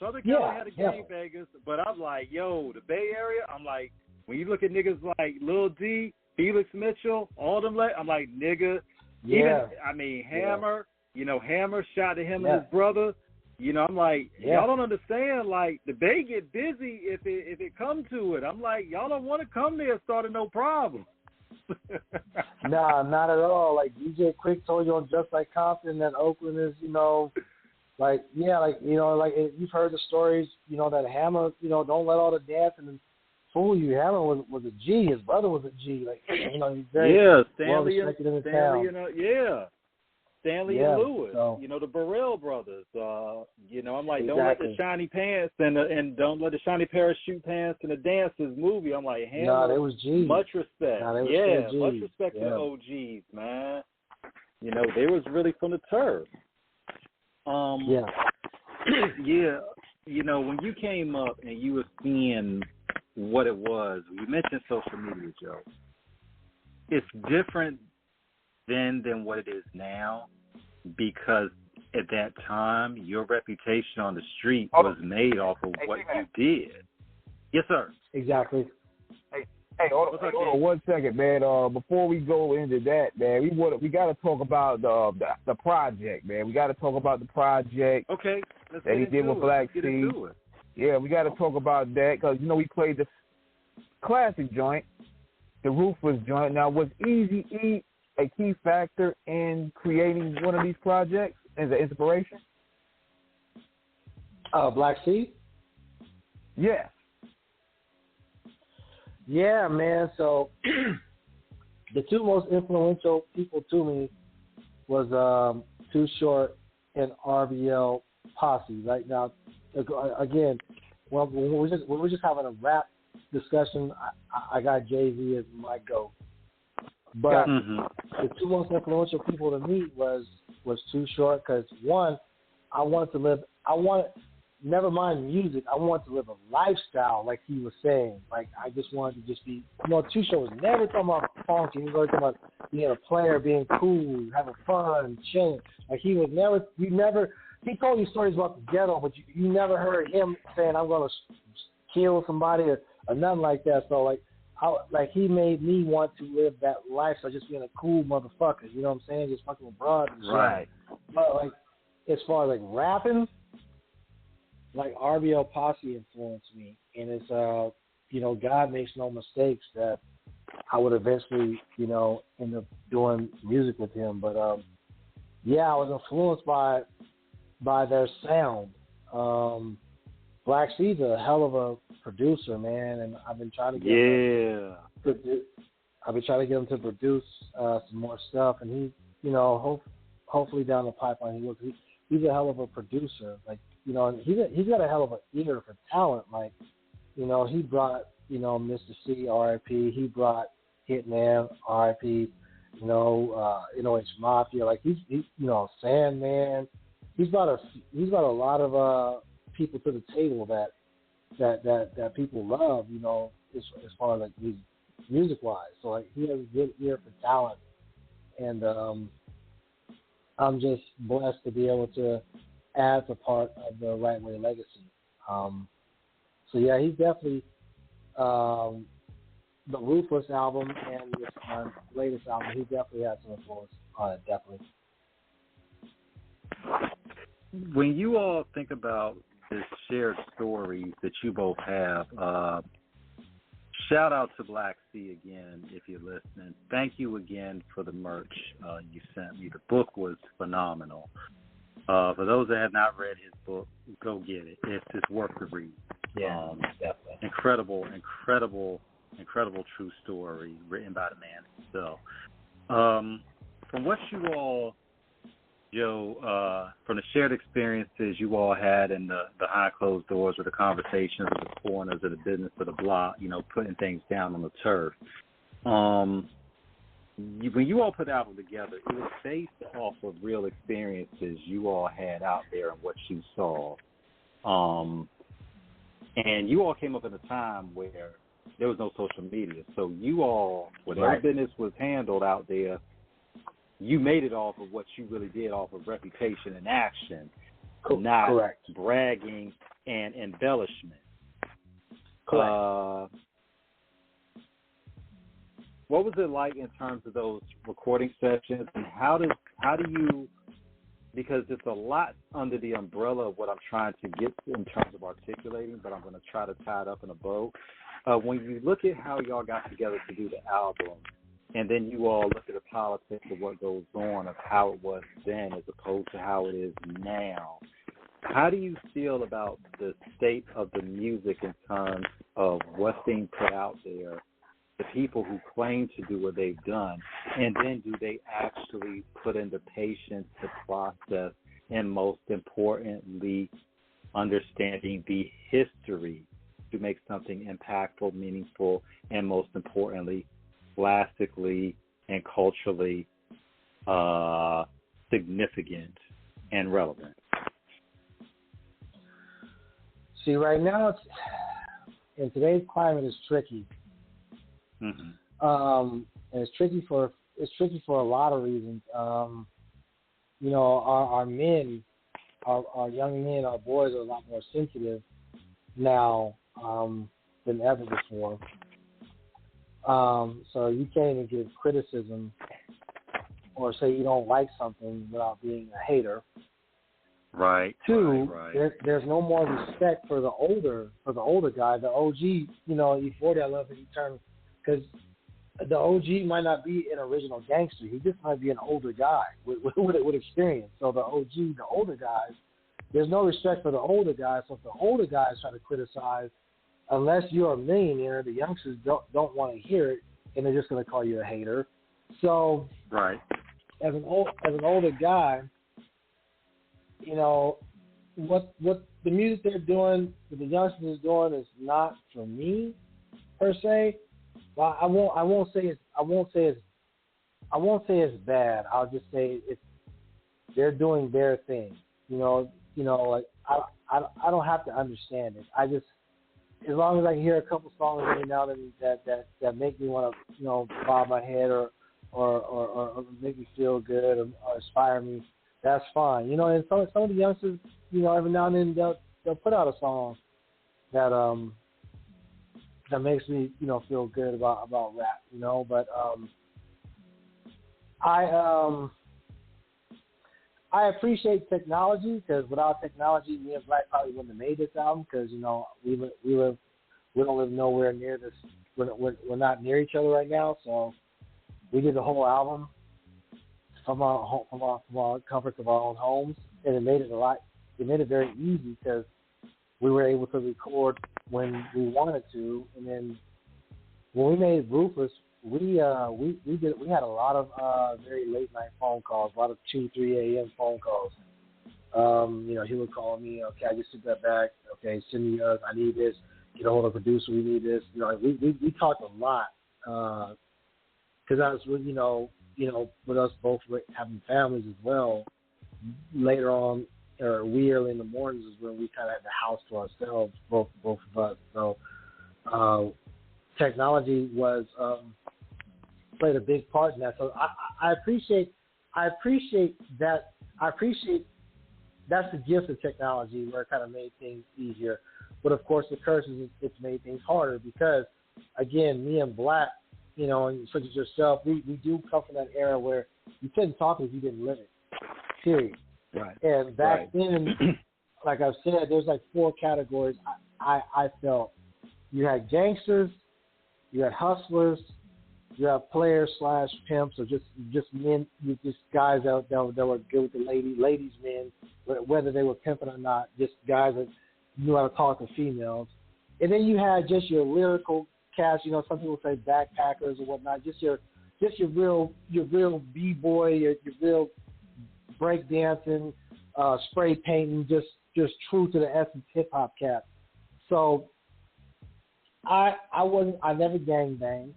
Southern California had the gangbangers, but I'm like, yo, the Bay Area, I'm like, when you look at niggas like Lil D, Felix Mitchell, all them, I'm like, nigga, Hammer, you know, Hammer shot at him and his brother. You know, I'm like, y'all don't understand. Like, the Bay get busy if it come to it. I'm like, y'all don't want to come there starting no problem. Nah, not at all. Like DJ Quick told you on Just Like Compton that Oakland is, you know, like you know, like you've heard the stories, you know, that Hammer, you know, don't let all the dancing fool you. Hammer was a G. His brother was a G. Like, you know, he's very well respected in the town. Stanley and Lewis, you know, the Burrell brothers. You know, I'm like, don't let the shiny pants and don't let the shiny parachute pants and the dancers move you. I'm like, Hammer, they was G's. Much respect. Much respect to OGs, man. You know, they was really from the turf. You know, when you came up and you were seeing what it was, you mentioned social media, Joe. It's different then than what it is now, because at that time your reputation on the street was made off of what you did. Yes, sir. Exactly. Hey, hold on 1 second, man. Before we go into that, man, we got to talk about the project, man. We got to talk about the project. Okay. That he did with Black Sea. Yeah, we got to talk about that because we played the classic joint, the Ruthless joint. Now, was Easy E a key factor in creating one of these projects as an inspiration? Black Sea? Yeah. Yeah, man. So the two most influential people to me was Too Short and RBL Posse. Right now, again, when we're just having a rap discussion, I got Jay-Z as my GOAT. But the two most influential people to me was Too Short because one, never mind music, I wanted to live a lifestyle like he was saying. Like, I just wanted to just be, Too Short was never talking about funky. He was always talking about being a player, being cool, having fun, chilling. Like, he told you stories about the ghetto, but you never heard him saying, I'm going to kill somebody or nothing like that. So, he made me want to live that lifestyle, just being a cool motherfucker. You know what I'm saying? Just fucking with broad and shit. Right. But, as far as, rapping, RBL Posse influenced me, and it's God makes no mistakes that I would eventually end up doing music with him. But I was influenced by their sound. Black Sea's a hell of a producer, man, and I've been trying to get him to produce some more stuff, and he hopefully down the pipeline he's a hell of a producer. He's got a hell of an ear for talent. He brought, Mr. C, R.I.P. He brought Hitman, R.I.P. NOH Mafia. He's Sandman. He's brought a lot of people to the table that people love. As far as music wise. So he has a good ear for talent, and I'm just blessed to be able to as a part of the Right Way legacy. He's definitely the Ruthless album and this latest album. He definitely had some influence on it, definitely. When you all think about the shared stories that you both have, shout out to Black Sea again if you're listening. Thank you again for the merch you sent me. The book was phenomenal. For those that have not read his book, go get it. It's worth the read. Yeah, definitely. Incredible true story written by the man himself. From what you all, Joe, from the shared experiences you all had in the behind closed doors or the conversations of the corners of the business of the block, putting things down on the turf. When you all put the album together, it was based off of real experiences you all had out there and what you saw. And you all came up in a time where there was no social media. So you all, whatever business was handled out there, you made it off of what you really did off of reputation and action, not bragging and embellishment. Correct. What was it like in terms of those recording sessions, and how do you, because it's a lot under the umbrella of what I'm trying to get in terms of articulating, but I'm going to try to tie it up in a bow. When you look at how y'all got together to do the album, and then you all look at the politics of what goes on, of how it was then as opposed to how it is now, how do you feel about the state of the music in terms of what's being put out there, the people who claim to do what they've done, and then do they actually put in the patience to process, and most importantly, understanding the history to make something impactful, meaningful, and most importantly, plastically and culturally significant and relevant? See, right now, in today's climate, it's tricky. Mm-hmm. And it's tricky for a lot of reasons. Our men, our young men, our boys are a lot more sensitive now than ever before. So you can't even give criticism or say you don't like something without being a hater. Right. Two, right. There's no more respect for the older guy, the OG. You know, E40, I love that he turned, because the OG might not be an original gangster. He just might be an older guy with experience. So the OG, the older guys, there's no respect for the older guys. So if the older guys try to criticize, unless you're a millionaire, the youngsters don't want to hear it, and they're just going to call you a hater. So right. As an older guy, you know, what the music they're doing, what the youngsters is doing, is not for me per se. Well, I won't say it's bad. I'll just say they're doing their thing. You know, like I don't have to understand it. I just, as long as I can hear a couple songs every now and then that make me want to, you know, bob my head or make me feel good or inspire me, that's fine. You know, and some of the youngsters, you know, every now and then they'll put out a song that makes me, you know, feel good about rap, you know. But I appreciate technology, because without technology, me and Black probably wouldn't have made this album, because, you know, we don't live nowhere near this. We're not near each other right now, so we did the whole album from our comforts of our own homes, and it made it very easy, because we were able to record when we wanted to. And then when we made Ruthless, we had a lot of very late night phone calls, a lot of 2-3 a.m. phone calls. You know, he would call me, okay, I just took that back, okay, send me I need this, get a hold of the producer, we need this. You know, we talked a lot, because I was, you know, with us both having families as well. Later on, or wee early in the mornings, is when we kind of had the house to ourselves, both of us. So technology was played a big part in that. So I appreciate that. I appreciate that's the gift of technology, where it kind of made things easier. But of course, the curse is it's made things harder, because again, me and Black, you know, and such as yourself, we do come from that era where you couldn't talk if you didn't live it. Period. Right. And back then, like I've said, there's like 4 categories. I felt you had gangsters, you had hustlers, you had players / pimps, or just men, just guys that were good with the ladies men, whether they were pimping or not, just guys that knew how to talk to females. And then you had just your lyrical cast. You know, some people say backpackers or whatnot. Just your real b-boy, your real break dancing, spray painting, just true to the essence hip hop cat. So I never gang banged.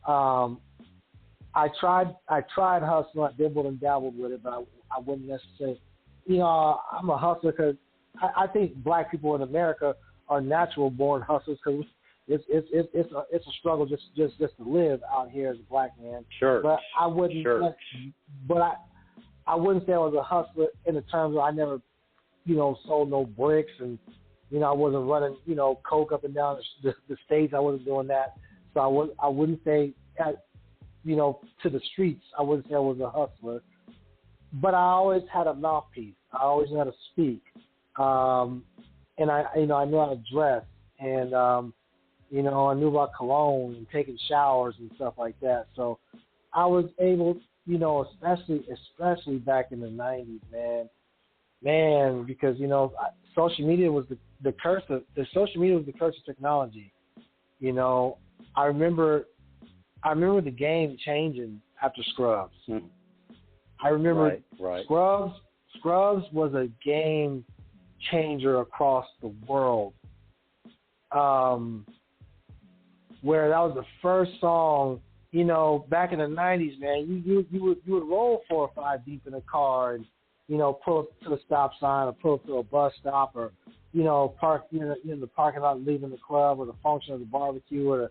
I tried hustling. I dabbled and dabbled with it, but I wouldn't necessarily. You know, I'm a hustler because I think Black people in America are natural born hustlers, because it's a struggle just to live out here as a Black man. Sure. But I wouldn't. Sure. But I wouldn't say I was a hustler in the terms of I never, you know, sold no bricks, and, you know, I wasn't running, you know, coke up and down the states. I wasn't doing that. So I wouldn't say, you know, to the streets, I wouldn't say I was a hustler. But I always had a mouthpiece. I always knew how to speak. And I knew how to dress, and, you know, I knew about cologne and taking showers and stuff like that. So I was able, you know, especially back in the 90s, man, because, you know, social media was the curse of technology. You know, I remember the game changing after Scrubs. I remember right. Scrubs was a game changer across the world. Where that was the first song, you know, back in the 90s, man, you would roll 4 or 5 deep in a car and, you know, pull up to the stop sign or pull up to a bus stop, or, you know, park in the parking lot leaving the club or the function or the barbecue or the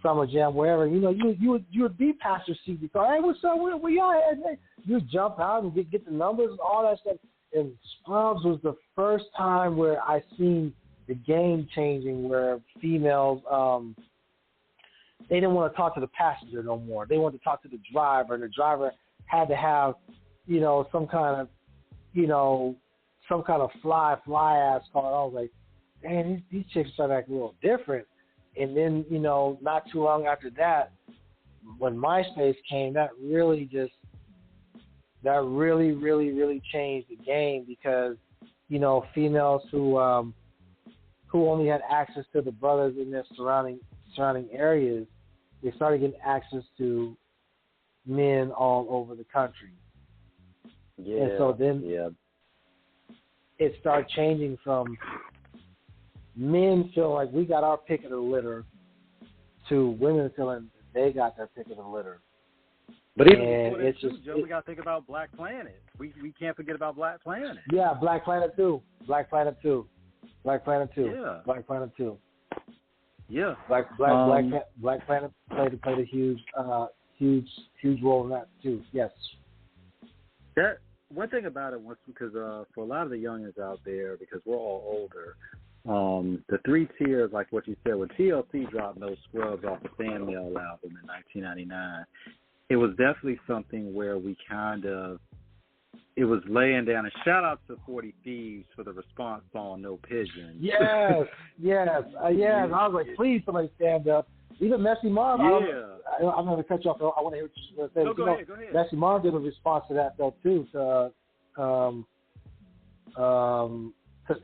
summer jam, wherever. You know, you would be past your seat because, hey, what's up? Where y'all at? Hey, you jump out and get the numbers and all that stuff. And Scrubs was the first time where I seen the game changing where females they didn't want to talk to the passenger no more. They wanted to talk to the driver, and the driver had to have, some kind of fly ass car. I was like, man, these chicks started acting a little different. And then, not too long after that, when MySpace came, that really changed the game because, females who only had access to the brothers in their surrounding areas, they started getting access to men all over the country. Yeah. And so then it started changing from men feeling like we got our pick of the litter to women feeling they got their pick of the litter. But even before that, too, Joe, we got to think about Black Planet. We can't forget about Black Planet. Yeah, Black Planet 2. Yeah. Black Planet 2. Yeah. Black Planet played a huge role in that too. Yes. That one thing about it was because for a lot of the youngins out there, because we're all older, the three tiers, like what you said, when TLC dropped No Scrubs off the Fan Mail album in 1999, it was definitely something where we it was laying down. And shout out to 40 Thieves for the response song "No Pigeon." Yes. I was like, please, somebody stand up. Even Messy Marv. Yeah. I'm going to cut you off. I want to hear what you're going to say. No, go ahead. Messy Marv did a response to that though too, to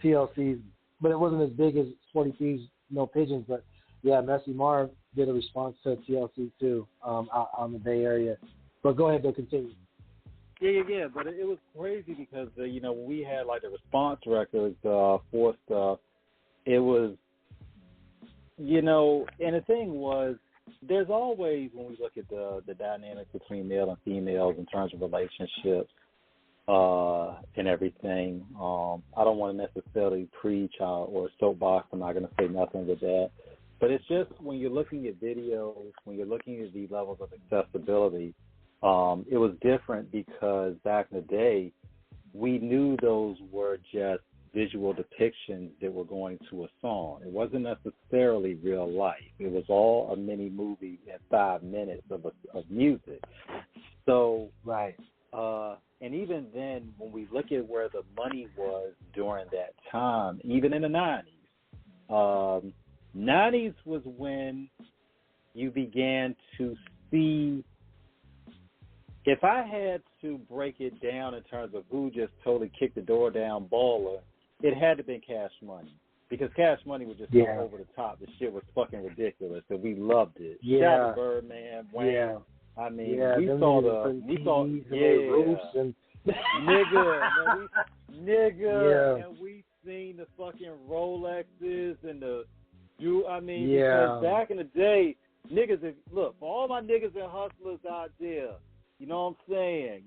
TLC, but it wasn't as big as 40 Thieves, No Pigeons. But yeah, Messy Marv did a response to TLC too, out on the Bay Area. But go ahead, Bill, continue. Yeah. But it was crazy because when we had like the response records for stuff, it was, and the thing was, there's always, when we look at the dynamics between male and females in terms of relationships and everything, I don't want to necessarily preach or soapbox. I'm not going to say nothing with that. But it's just when you're looking at videos, when you're looking at these levels of accessibility, it was different because back in the day, we knew those were just visual depictions that were going to a song. It wasn't necessarily real life. It was all a mini movie in 5 minutes of music. So, right. And even then, when we look at where the money was during that time, even in the 90s, 90s was when you began to see, if I had to break it down in terms of who just totally kicked the door down baller, it had to be Cash Money. Because Cash Money was just so over the top. The shit was fucking ridiculous, and we loved it. Yeah. Shout out to Birdman, Wayne. Yeah. I mean, we saw roofs and nigga, and we seen the fucking Rolexes and because back in the day, niggas, look, for all my niggas and hustlers out there, you know what I'm saying?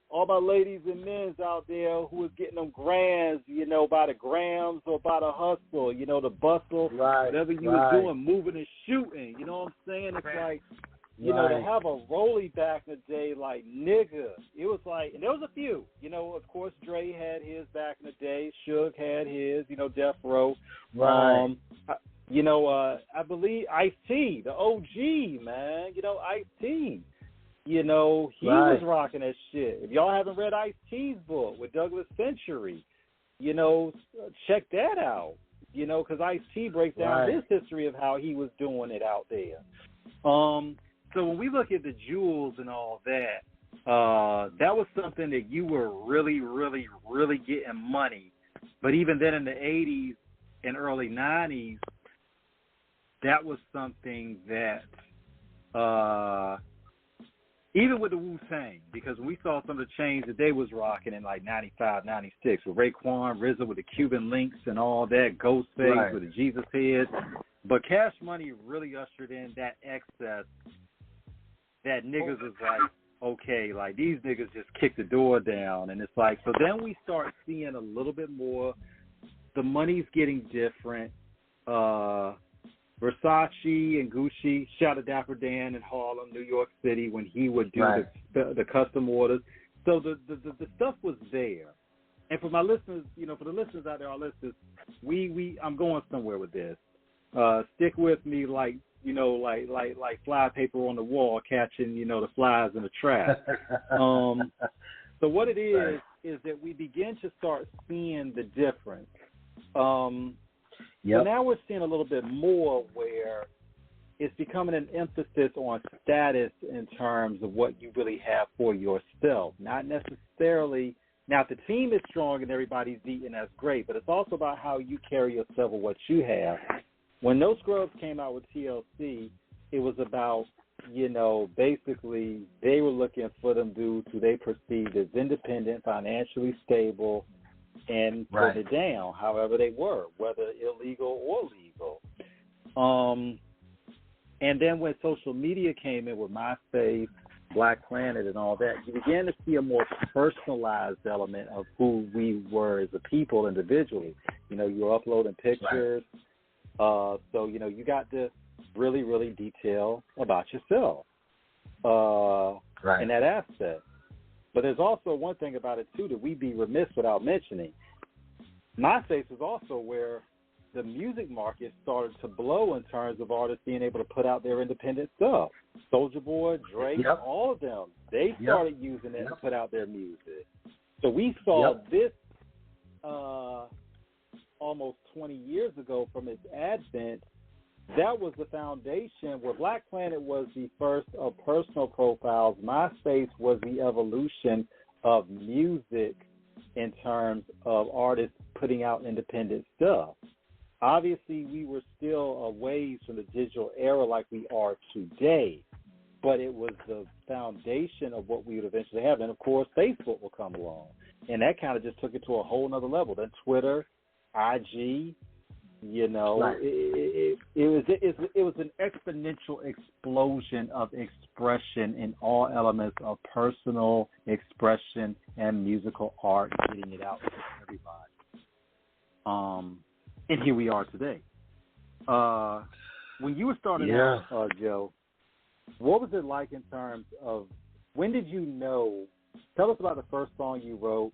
All my ladies and men out there who was getting them grands, by the grams or by the hustle, the bustle, whatever you was doing, moving and shooting, you know what I'm saying? It's like, to have a rollie back in the day, like, nigga, it was like, and there was a few, of course, Dre had his back in the day, Suge had his, Death Row. Right. I believe Ice-T, the OG, man, Ice-T. He was rocking that shit. If y'all haven't read Ice-T's book with Douglas Century, check that out. Because Ice-T breaks down his history of how he was doing it out there. So when we look at the jewels and all that, that was something that you were really, really, really getting money. But even then in the 80s and early 90s, that was something that, even with the Wu-Tang, because we saw some of the chains that they was rocking in like 95, 96, with Raekwon, RZA with the Cuban links and all that, Ghostface with the Jesus head. But Cash Money really ushered in that excess that niggas was like, okay, like these niggas just kicked the door down. And it's like, so then we start seeing a little bit more, the money's getting different. Versace and Gucci, shout out to Dapper Dan in Harlem, New York City, when he would do the custom orders. So the stuff was there. And for my listeners, for the listeners out there, our listeners, I'm going somewhere with this. Stick with me, like fly paper on the wall, catching the flies in the trap. So what it is that we begin to start seeing the difference. So now we're seeing a little bit more where it's becoming an emphasis on status in terms of what you really have for yourself. Not necessarily, now if the team is strong and everybody's eating, that's great, but it's also about how you carry yourself with what you have. When No Scrubs came out with TLC, it was about, basically they were looking for them dudes who they perceived as independent, financially stable, and put it down, however they were, whether illegal or legal. And then when social media came in with MySpace, Black Planet, and all that, you began to see a more personalized element of who we were as a people individually. You were uploading pictures. So, you got to really, really detail about yourself in that aspect. But there's also one thing about it, too, that we'd be remiss without mentioning. MySpace was also where the music market started to blow in terms of artists being able to put out their independent stuff. Soulja Boy, Drake, all of them, they started using it to put out their music. So we saw this almost 20 years ago from its advent. That was the foundation where Black Planet was the first of personal profiles. MySpace was the evolution of music in terms of artists putting out independent stuff. Obviously, we were still a ways from the digital era like we are today, but it was the foundation of what we would eventually have. And, of course, Facebook will come along, and that kind of just took it to a whole nother level. Then Twitter, IG, it was an exponential explosion of expression in all elements of personal expression and musical art, getting it out to everybody. And here we are today. When you were starting out, Joe, what was it like in terms of when did you know? Tell us about the first song you wrote,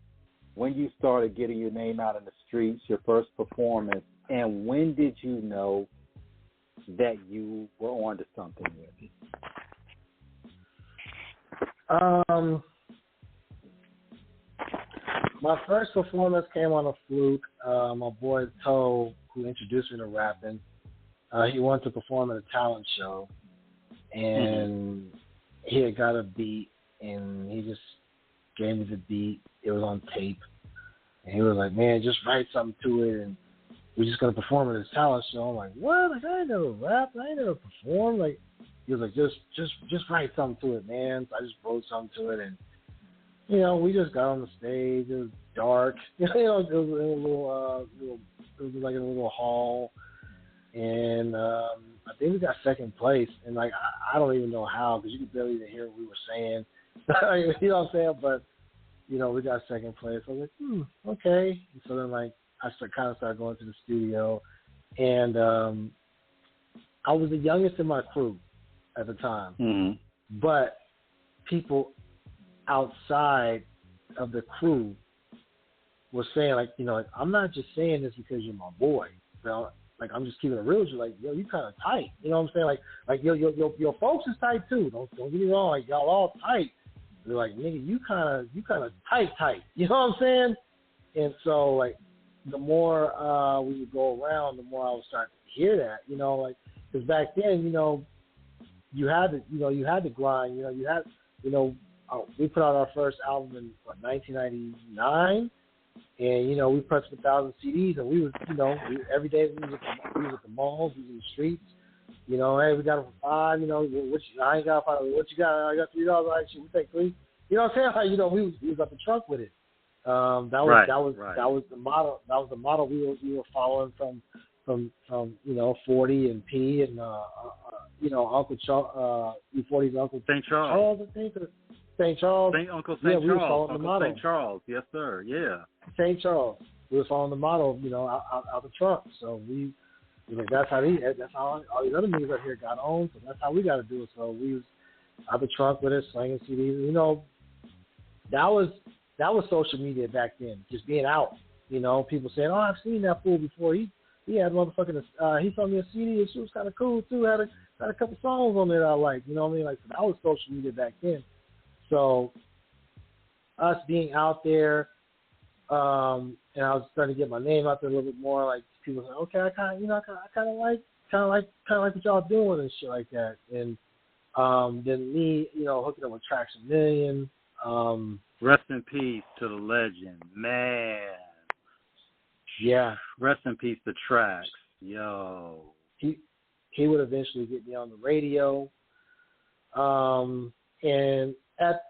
when you started getting your name out in the streets, your first performance, and when did you know that you were on to something with it? My first performance came on a fluke. My boy Toe, who introduced me to rapping, he wanted to perform at a talent show, and he had got a beat, and he just gave me the beat. It was on tape, and he was like, "Man, just write something to it, and we're just gonna perform at this talent show." I'm like, "What? Like, I ain't never rapped. I ain't never performed." Like, he was like, "Just write something to it, man." So I just wrote something to it, and we just got on the stage. It was dark. It was in a little, it was like in a little hall, and I think we got second place. And like, I don't even know how, because you could barely even hear what we were saying. You know what I'm saying? But we got second place. I was like, okay. And so then like I started going to the studio, and I was the youngest in my crew at the time, but people outside of the crew was saying, like, like, I'm not just saying this because you're my boy. Like, I'm just keeping it real with you. Like, yo, you kind of tight. You know what I'm saying? Like your folks is tight too. Don't get me wrong. Like, y'all all tight. They're like, nigga, you kind of tight. You know what I'm saying? And so, like, the more we would go around, the more I would start to hear that. Like, because back then, you had to grind. We put out our first album in 1999, and we pressed 1,000 CDs, and we was every day we was at the malls, we was in the streets. Hey, we got it for $5. I ain't got $5. What you got? I got $3. All right, shit, we take $3. You know what I'm saying? Like, we was up the trunk with it. That was the model. That was the model we were following from 40 and P and Uncle Charles, E40's Uncle St. Charles, I think. St. Charles. Uncle St. Charles. We were following the model. St. Charles, yes, sir. Yeah. St. Charles. We were following the model, out the trunk. So we that's how all these other niggas up here got on. So that's how we got to do it. So we was out the trunk with it, slanging CDs. That that was social media back then, just being out. You know, people saying, "Oh, I've seen that fool before. He had motherfucking he told me a CD. And she was kind of cool too. Had a couple songs on there I like. You know what I mean? Like, so that was social media back then. So us being out there, and I was starting to get my name out there a little bit more. Like, people were like, okay, I kind of like what y'all doing and shit like that. And then me, you know, hooking up with Tracks a Million. Rest in peace to the legend, man. Yeah. Rest in peace to Tracks. Yo. He would eventually get me on the radio. And at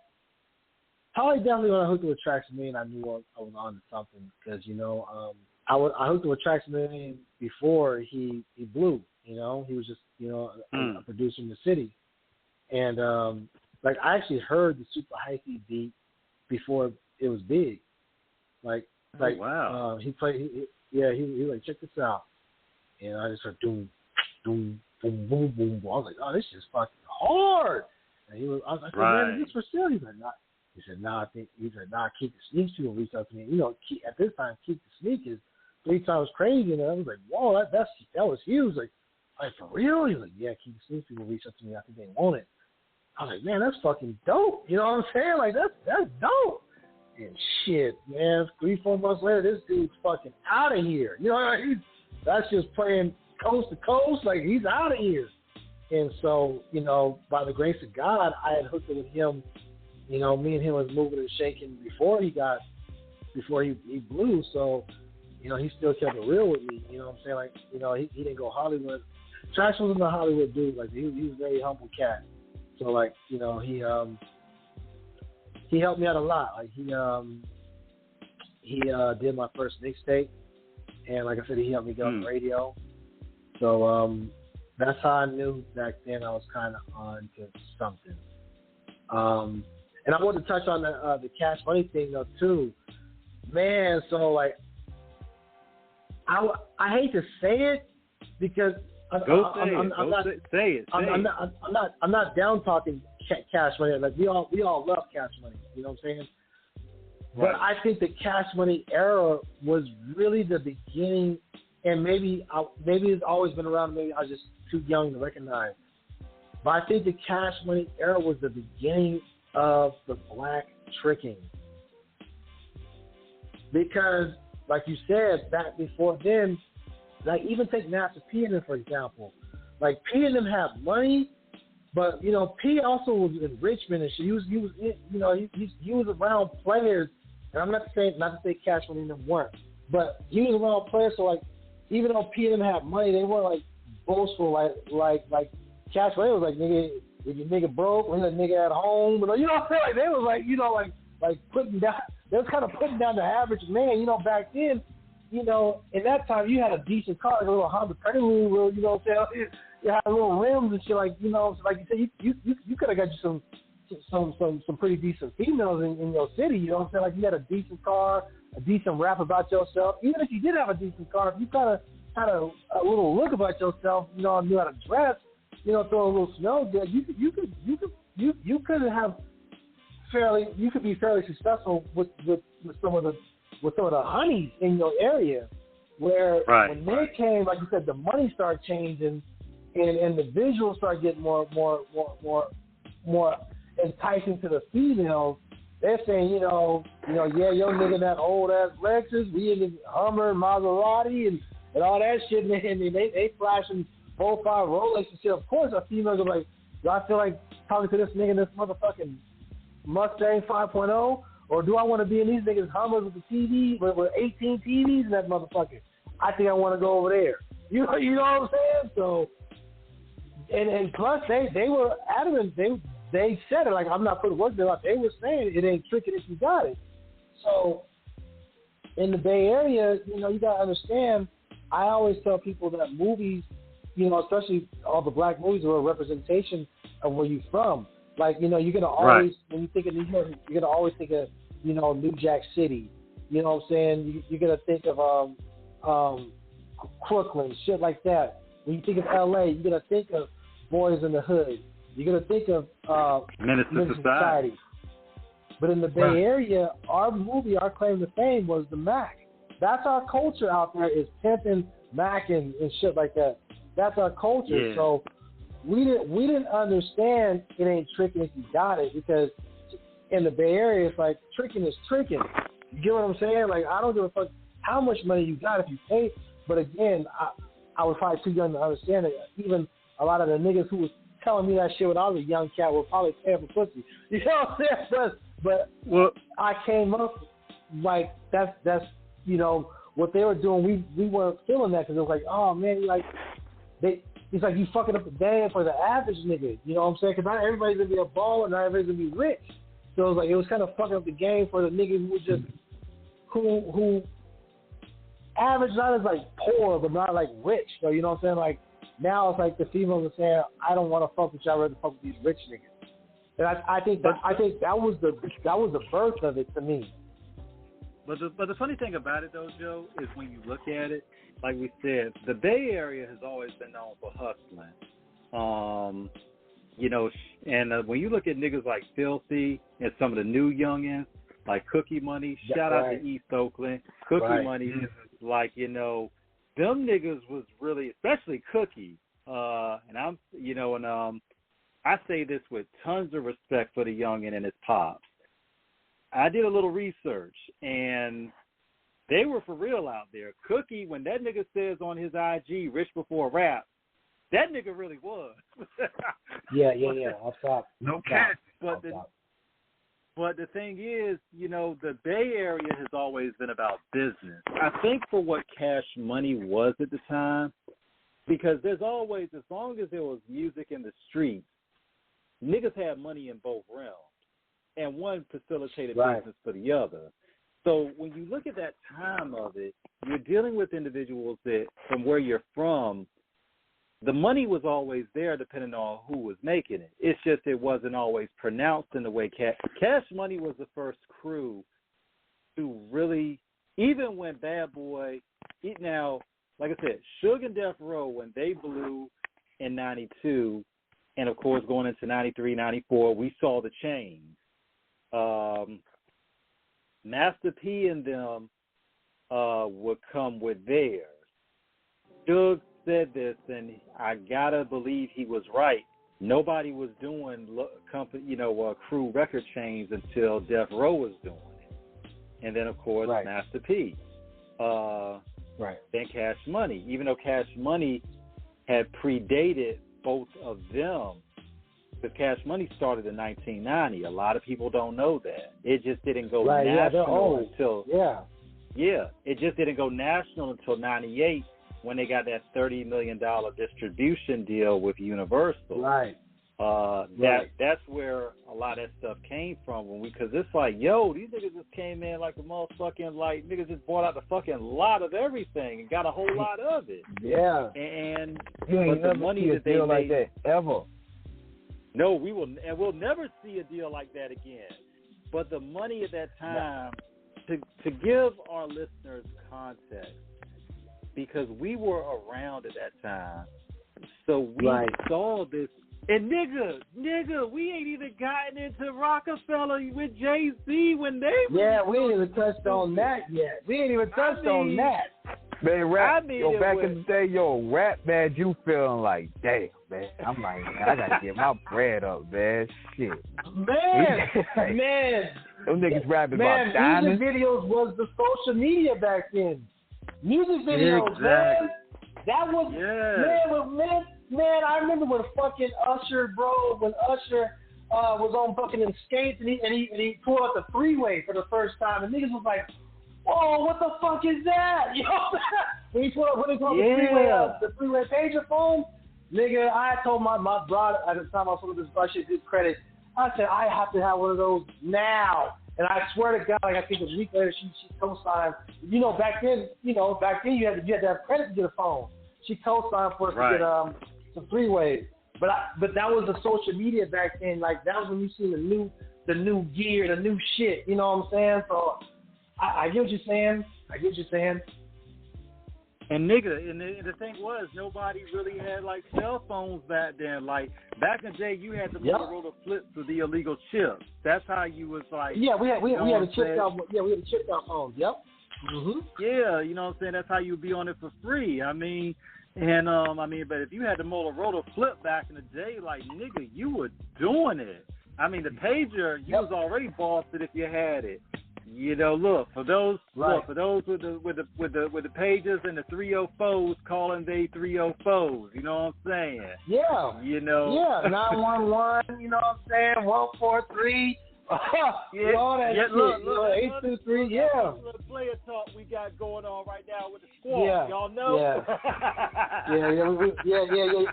probably definitely when I hooked up with Tracks a Million, I knew I was on to something because, you know, I hooked up with Tracks a Million before he blew. You know, he was just, you know, a producer in the city. And, like, I actually heard the Super Hyphy beat before it was big. Like, wow. He played, he was like, check this out. And I just heard doom, doom, boom, boom, boom, boom. I was like, oh, this is fucking hard. And I was like, man, is this for sale? He's like, nah. He said, nah, keep the sneaks. People reach out to me. You know, at this time, keep the sneak is 3 times crazy. And I was like, whoa, that was huge. Like, for real? He's like, yeah, keep the sneaks. People reach out to me. I think they want it. I was like, man, that's fucking dope. You know what I'm saying? Like, that's dope. And shit, man, 3-4 months later, this dude's fucking out of here. You know, like, that's just playing coast to coast. Like, he's out of here. And so, you know, by the grace of God, I had hooked up with him. You know, me and him was moving and shaking before he blew. So, you know, he still kept it real with me. You know what I'm saying? Like, you know, he didn't go Hollywood. Trash wasn't a Hollywood dude. Like, he was a very humble cat. So, like, you know, he helped me out a lot. Like, he did my first mixtape, and like I said, he helped me get on the radio. So that's how I knew back then I was kind of on to something. And I wanted to touch on the Cash Money thing though too, man. So like, I hate to say it because I'm not down talking Cash Money. Like we all love Cash Money. You know what I'm saying? Right. But I think the Cash Money era was really the beginning, and maybe it's always been around. Maybe I was just too young to recognize. But I think the Cash Money era was the beginning of the black tricking. Because, like you said, back before then, like even take Master P and them, for example. Like P and them have money, but, you know, P also was in Richmond and shit. He was around players, and I'm not to say Cash Money and them weren't, but he was around players, so like, even though P and them had money, they weren't like boastful like Cash Money was like, nigga, if your nigga broke, or that nigga at home, you know what I'm saying? Like they was like, you know, like putting down. They was kind of putting down the average man. You know, back then, you know, in that time, you had a decent car, like a little Honda Prelude, you know what I'm saying? You had little rims and shit, like, you know, like you said, you could have got you some pretty decent females in your city. You know what I'm saying? Like you had a decent car, a decent rap about yourself. Even if you did have a decent car, if you kind of had a little look about yourself, you know, knew how to dress. You know, throw a little smell good. You could be fairly successful with some of the honeys in your area. Where when they came, like you said, the money started changing, and the visuals started getting more enticing to the females. They're saying, you know, yeah, your nigga that old ass Lexus, we in the Hummer, Maserati, and all that shit, man. And they flashing 4-5 Rolex and shit. Of course, a female is like, do I feel like talking to this nigga in this motherfucking Mustang 5.0? Or do I want to be in these niggas' Hummers with the TV, with 18 TVs in that motherfucker? I think I want to go over there. You know what I'm saying? So, and plus, they were adamant. They said it, like, I'm not putting words there. Like, they were saying it ain't tricking if you got it. So, in the Bay Area, you know, you got to understand, I always tell people that movies, you know, especially all the black movies, are a representation of where you're from. Like, you know, you're going to always, when you think of New York, you're going to always think of, you know, New Jack City. You know what I'm saying? You're going to think of Crooklyn, shit like that. When you think of L.A., you're going to think of Boys in the Hood. You're going to think of Menace to Society. But in the Bay Area, our claim to fame was the Mac. That's our culture out there, is pimping Mac and shit like that. That's our culture. Yeah. So we didn't understand it ain't tricking if you got it, because in the Bay Area, it's like tricking is tricking. You get what I'm saying? Like, I don't give a fuck how much money you got if you pay. But again, I was probably too young to understand it. Even a lot of the niggas who was telling me that shit when I was a young cat were probably paying for pussy. You know what I'm saying? But I came up like that's you know what they were doing. We weren't feeling that, because it was like, oh man, it's like you fucking up the game for the average nigga. You know what I'm saying? Because not everybody's gonna be a baller, not everybody's gonna be rich. So it was kind of fucking up the game for the niggas who was just who average, not as like poor, but not like rich. So you know what I'm saying? Like now it's like the females are saying, I don't want to fuck with y'all, I'd rather fuck with these rich niggas. And I think that was the birth of it to me. But the funny thing about it though, Joe, is when you look at it, like we said, the Bay Area has always been known for hustling. You know, and when you look at niggas like Filthy and some of the new youngins, like Cookie Money, shout out to East Oakland, Cookie Money, like, you know, them niggas was really, especially Cookie, and I'm, you know, and I say this with tons of respect for the youngin and his pops. I did a little research, and they were for real out there. Cookie, when that nigga says on his IG, rich before rap, that nigga really was. Yeah. I'll stop. No cap. But the thing is, you know, the Bay Area has always been about business. I think for what Cash Money was at the time, because there's always, as long as there was music in the streets, niggas had money in both realms, and one facilitated business for the other. So when you look at that time of it, you're dealing with individuals that, from where you're from, the money was always there depending on who was making it. It's just it wasn't always pronounced in the way Cash Money was the first crew to really, even when Bad Boy, now, like I said, Suge and Death Row, when they blew in 92, and of course going into 93, 94, we saw the change. Master P and them would come with theirs. Suge said this, and I gotta believe he was right. Nobody was doing crew record chains until Death Row was doing it, and then of course Master P, then Cash Money. Even though Cash Money had predated both of them, because Cash Money started in 1990. A lot of people don't know that. It just didn't go national until it just didn't go national until 98. When they got that $30 million distribution deal with Universal. That's where a lot of that stuff came from. Because it's like, yo, these niggas just came in like a motherfucking, like, niggas just bought out the fucking lot of everything and got a whole lot of it. Yeah. And you ain't the never money see a that they deal made, like that, ever. No, we'll never see a deal like that again. But the money at that time, to give our listeners context, because we were around at that time, so we saw this. And nigga, we ain't even gotten into Rockefeller with Jay-Z when they were. We ain't even touched on that yet. On that. Man, rap, back in the day, rap, man, you feeling like, damn, man. I'm like, man, I gotta get my bread up, man. Shit. Man. Them niggas rapping about diamonds. Music videos was the social media back then. Music videos, man. That was, man, I remember when fucking Usher, when Usher was on fucking in skates and he pulled out the freeway for the first time, and niggas was like, whoa, what the fuck is that? You know, when he pulled the freeway pager phone, nigga, I told my brother at the time I was looking at this shit, his credit, I said, I have to have one of those now. And I swear to God, like I think a week later, she co-signed. You know, back then you had to have credit to get a phone. She co-signed for us to get some freeways. But that was the social media back then. Like that was when you seen the new gear, the new shit. You know what I'm saying? So I get what you're saying. And nigga, and the thing was, nobody really had like cell phones back then. Like back in the day, you had the Motorola flips with the illegal chips. That's how you was like. Yeah, we had a chipped out. Yeah, we had a chipped out phone. Yep. Mm-hmm. Yeah, you know what I'm saying. That's how you'd be on it for free. I mean, and but if you had the Motorola flip back in the day, like nigga, you were doing it. I mean, the pager, you was already bossed it if you had it. You know, look for those with the pages and the 304s calling they 304s. You know what I'm saying? Yeah. You know. Yeah. 911. You know what I'm saying? 143. Yeah. All that shit. Look, 823. Yeah. Little player talk we got going on right now with the squad. Yeah. Y'all know. Yeah. yeah.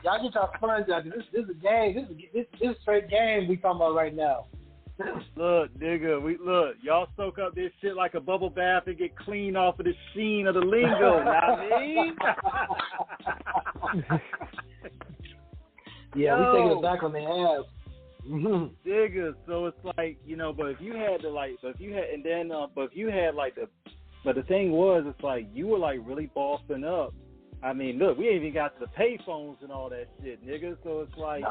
Y'all get y'all sponge out. This is a game. This is straight game we talking about right now. Look, nigga, y'all soak up this shit like a bubble bath and get clean off of the sheen of the lingo, know what I mean? Yeah, we taking it back on the ass. Nigga, so it's like, you know, but if you had the thing was, it's like, you were like really bossing up. I mean, look, we ain't even got to the pay phones and all that shit, nigga. So it's like,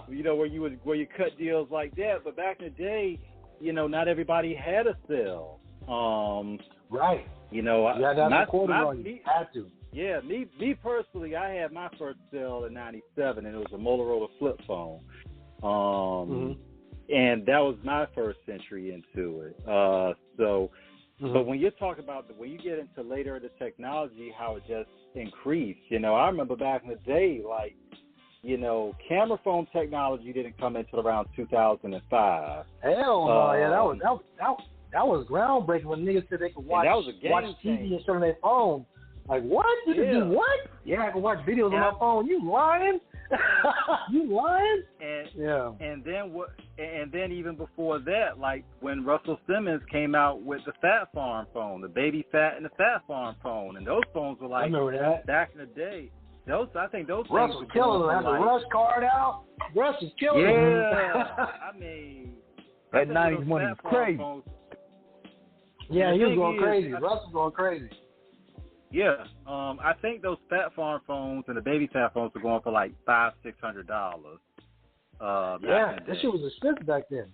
you know, where you cut deals like that. But back in the day, you know, not everybody had a cell. Right. You know, you had to. Yeah, me personally, I had my first cell in '97, and it was a Motorola flip phone. And that was my first entry into it. But when you're talking about when you get into later the technology, how it just increased. You know, I remember back in the day, like, you know, camera phone technology didn't come until around 2005. Hell no, yeah, that was groundbreaking when niggas said they could watch TV and show on their phone. Like, what? You can do what? Yeah, I can watch videos on my phone. You lying? You lying? And then even before that, like when Russell Simmons came out with the Fat Farm phone, the Baby Fat and the Fat Farm phone, and those phones were like, I remember that. Back in the day. I think those Russ things was killing them. Had the Rush card out. Russ was killing them. Yeah, I mean, that 90s money was crazy. Yeah, he was going crazy. Russ was going crazy. Yeah, I think those Fat Farm phones and the Baby Fat phones were going for like $500-$600. Yeah, that shit was expensive back then.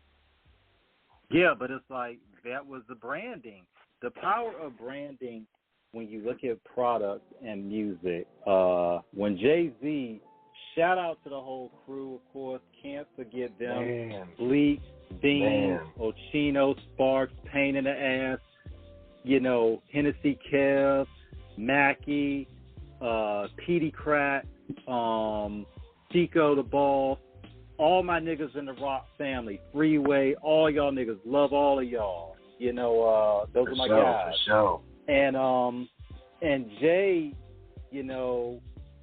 Yeah, but it's like that was the branding, the power of branding. When you look at product and music, when Jay-Z, shout out to the whole crew, of course, can't forget them. Man. Bleak, Bean, Ochino, Sparks, Pain in the Ass, you know, Hennessy Kev, Mackie, Petey Crack, Chico the Ball, all my niggas in the Rock family, Freeway, all y'all niggas, love all of y'all. You know, those are my guys. For sure. And Jay, you know,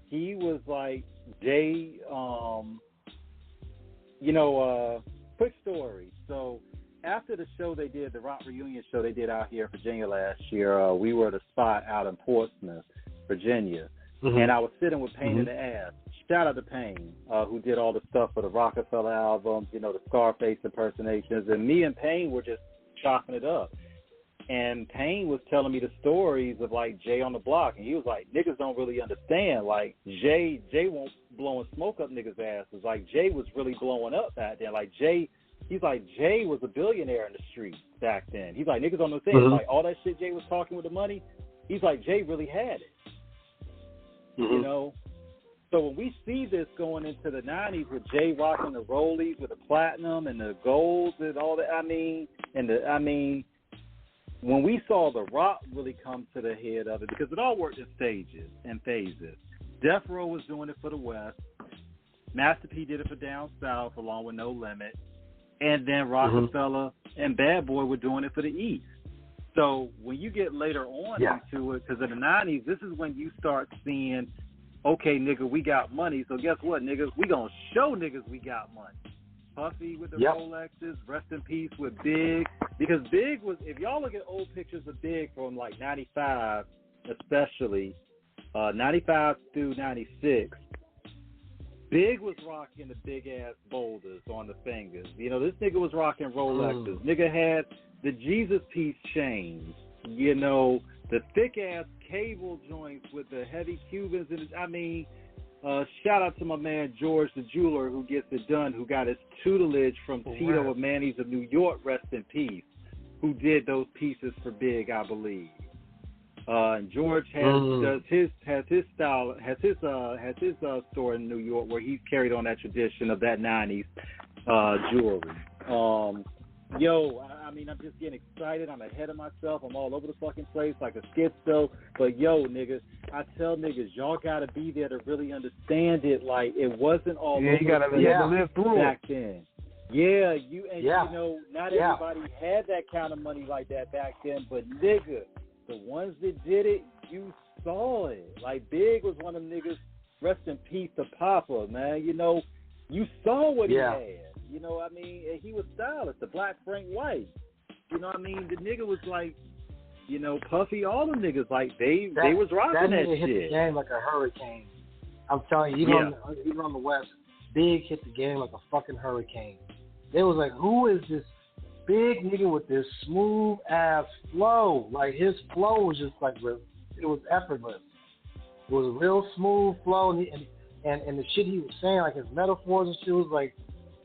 he was like Jay. Quick story. So after the show they did, the Rock reunion show they did out here in Virginia last year, we were at a spot out in Portsmouth, Virginia, and I was sitting with Pain in the Ass. Shout out to Pain, who did all the stuff for the Rockefeller albums, you know, the Scarface impersonations, and me and Pain were just chopping it up. And Pain was telling me the stories of, like, Jay on the Block. And he was like, niggas don't really understand. Like, Jay won't blowing smoke up niggas' asses. Like, Jay was really blowing up back then. Like, Jay was a billionaire in the street back then. He's like, niggas don't understand. Like, all that shit Jay was talking with the money, he's like, Jay really had it. You know? So when we see this going into the 90s with Jay rocking the Rollies with the platinum and the golds and all that, when we saw the Rock really come to the head of it, because it all worked in stages and phases. Death Row was doing it for the West. Master P did it for down south along with No Limit. And then Rockefeller and Bad Boy were doing it for the East. So when you get later on into it, because in the 90s, this is when you start seeing, okay, nigga, we got money. So guess what, nigga? We going to show niggas we got money. Puffy with the Rolexes, rest in peace with Big. Because Big was, if y'all look at old pictures of Big from like 95, especially, 95 through 96, Big was rocking the big ass boulders on the fingers. You know, this nigga was rocking Rolexes. Nigga had the Jesus piece chains, you know, the thick ass cable joints with the heavy Cubans in it. I mean, shout out to my man George the jeweler who gets it done, who got his tutelage from Tito and Manny's of New York, rest in peace, who did those pieces for Big, I believe. And George has his store in New York where he's carried on that tradition of that 90s jewelry. Yo, I mean, I'm just getting excited. I'm ahead of myself. I'm all over the fucking place like a schizo. But yo, niggas, I tell niggas, y'all gotta be there to really understand it. Like, it wasn't all over you gotta live through back it. Then. Yeah, you know, not everybody had that kind of money like that back then. But nigga, the ones that did it, you saw it. Like, Big was one of them niggas. Rest in peace to Papa, man. You know, you saw what he had. You know what I mean? And he was stylish, the Black Frank White. You know what I mean? The nigga was like, you know, Puffy, all the niggas, like, they was rocking that shit. That nigga hit the game like a hurricane. I'm telling you, even on the West, Big hit the game like a fucking hurricane. They was like, who is this big nigga with this smooth ass flow? Like, his flow was just like, it was effortless. It was a real smooth flow, and the shit he was saying, like his metaphors and shit, was like,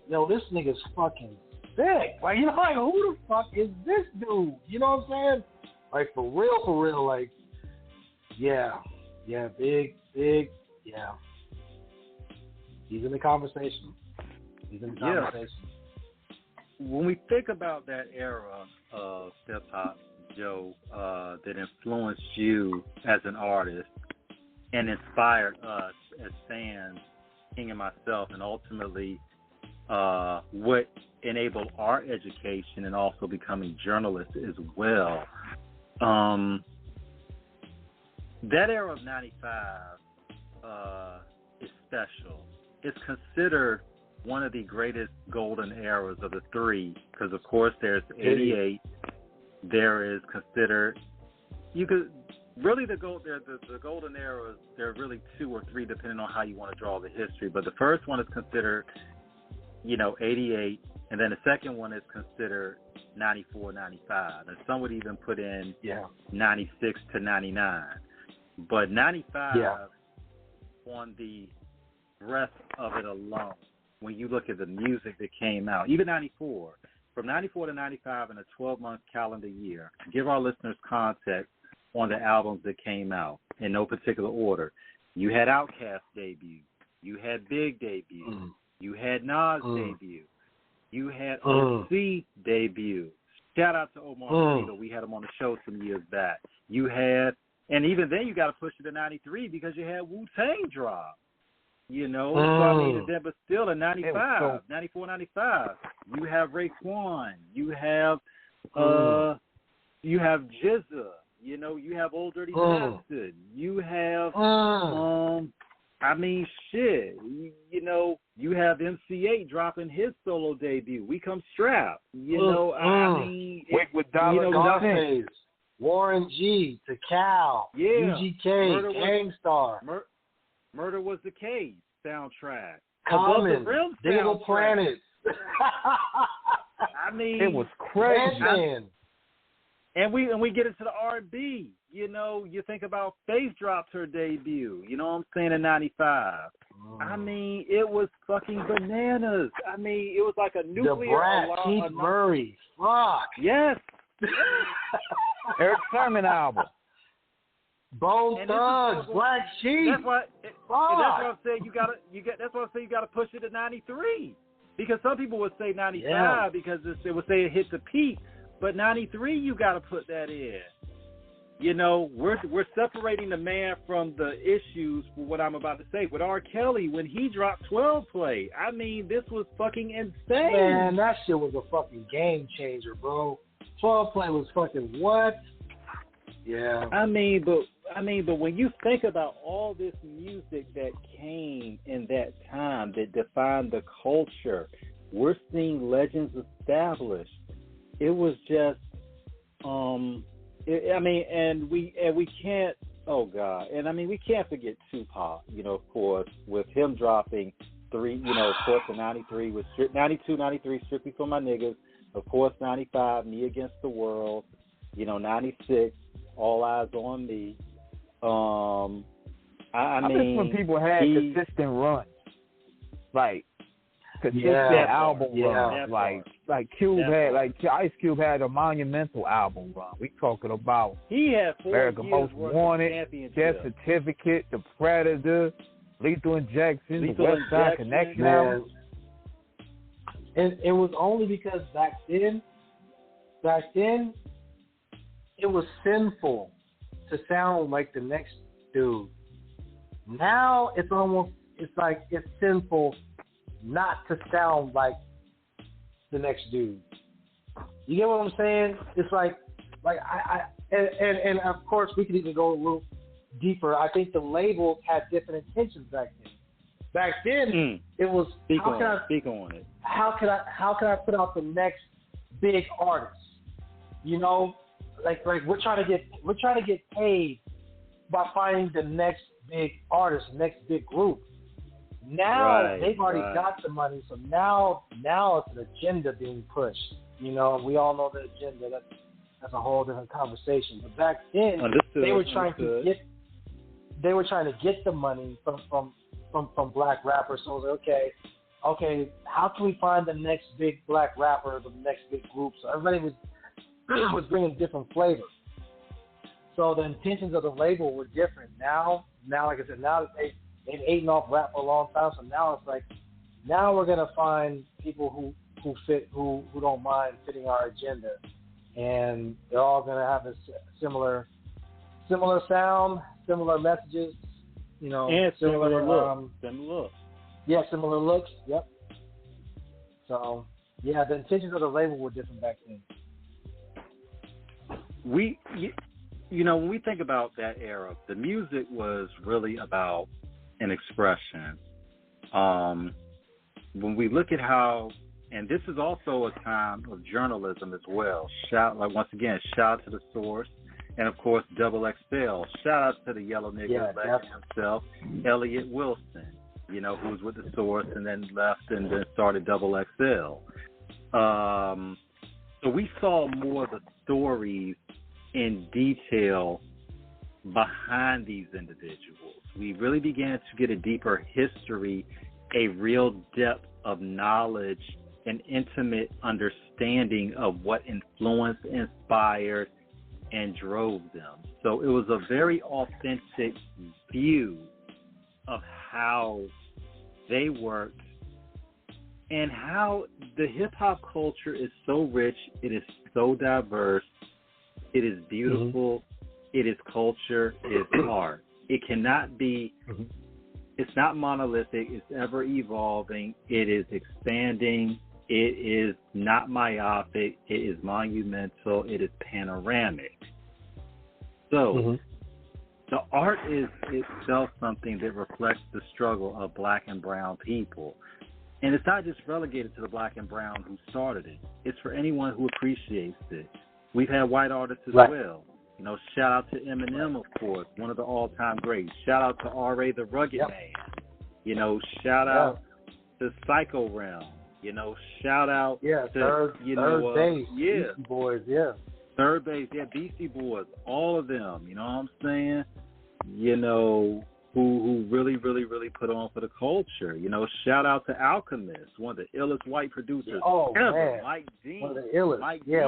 yo, this nigga's fucking sick. Like, you know, like, who the fuck is this dude? You know what I'm saying? Like, for real, like, big, yeah. He's in the conversation. When we think about that era of hip-hop, Joe, that influenced you as an artist and inspired us as fans, King and myself, and ultimately what enabled our education and also becoming journalists as well. That era of 95 is special. It's considered one of the greatest golden eras of the three, because of course there's 88. There is considered, you could really the golden eras. There are really two or three depending on how you want to draw the history. But the first one is considered, 88, and then the second one is considered 94, 95, and some would even put in 96 to 99. But 95 on the breadth of it alone. When you look at the music that came out, even 94, from 94 to 95 in a 12-month calendar year, to give our listeners context on the albums that came out in no particular order. You had Outkast debut. You had Big debut. You had Nas debut. You had OC debut. Shout out to Omar Sito. We had him on the show some years back. You had, and even then you got to push it to 93 because you had Wu-Tang drop. So I mean, but still in 95, 94, 95, you have Raekwon, you have Jizza, you have Old Dirty Bastard, you have, I mean, shit, you have MC8 dropping his solo debut. We Come Strapped, I mean, with Dollar Warren G, to Cal, UGK, Gangstar. Murder Was the Case soundtrack. Common, Above the Rim Digital Planet. I mean, it was crazy. And we get into the R&B. You think about Faith dropped her debut. You know what I'm saying, in 95. I mean, it was fucking bananas. I mean, it was like a nuclear. The Brat, Keith Murray. Fuck. Yes. Eric Sermon album. Bone Thugs, Black Sheep. That's why I'm saying that's why I say you gotta push it to 93. Because some people would say 95 because they would say it hit the peak, but 93 you gotta put that in. We're separating the man from the issues for what I'm about to say. With R. Kelly, when he dropped 12 Play, I mean, this was fucking insane. Man, that shit was a fucking game changer, bro. 12 Play was fucking what? Yeah. I mean, but when you think about all this music that came in that time that defined the culture, we're seeing legends established. It was just, we can't. Oh God, and I mean, we can't forget Tupac. Of course, with him dropping 3. Of course, the 93 was 92, 93, Strictly for My Niggas. Of course, 95, Me Against the World. 96. All Eyes on Me. I miss mean, when people had consistent runs, like consistent album runs, like Cube had, like Ice Cube had a monumental album run. We talking about he had 4 America years Most worth Wanted, of championship. Death Certificate, The Predator, Lethal Injection, The West Side Connection album. And it was only because back then, it was sinful to sound like the next dude. Now it's sinful not to sound like the next dude. You get what I'm saying? It's like of course we could even go a little deeper. I think the labels had different intentions back then. Back then, it was speak on it. How can I put out the next big artist? You know, like we're trying to get paid by finding the next big artist, next big group. Now they've already got the money, so now it's an agenda being pushed. You know, we all know the agenda. That's a whole different conversation. But back then, they were trying to get the money from black rappers. So it was like, okay, how can we find the next big black rapper, the next big group? So everybody was bringing different flavors. So the intentions of the label were different. Now, like I said, now they've eaten off rap for a long time. So now it's like, now we're gonna find people who don't mind fitting our agenda, and they're all gonna have a similar sound, similar messages, you know, and similar look. Yeah, similar looks. Yep. So yeah, the intentions of the label were different back then. You know, when we think about that era, the music was really about an expression. When we look at how, and this is also a time of journalism as well. Once again, shout out to the source, and of course, Double XL. Shout out to the yellow nigga himself, Elliot Wilson. You know, who was with the source and then left and then started Double XL. So we saw more of the stories in detail behind these individuals. We really began to get a deeper history, a real depth of knowledge, an intimate understanding of what influenced, inspired, and drove them. So it was a very authentic view of how they worked and how the hip-hop culture is so rich, it is so diverse, it is beautiful, it is culture, it is art. It cannot be, it's not monolithic, it's ever evolving, it is expanding, it is not myopic, it is monumental, it is panoramic. So, the art is itself something that reflects the struggle of black and brown people. And it's not just relegated to the black and brown who started it. It's for anyone who appreciates it. We've had white artists as well. You know, shout out to Eminem, of course, one of the all-time greats. Shout out to R.A. the Rugged Man. You know, shout out to Psycho Realm. You know, shout out to Third Base, Beastie Boys, Third Base, Beastie Boys, all of them. You know what I'm saying? You know, who really, really, really put on for the culture. You know, shout out to Alchemist, one of the illest white producers ever. Man. Mike Dean. One of the illest.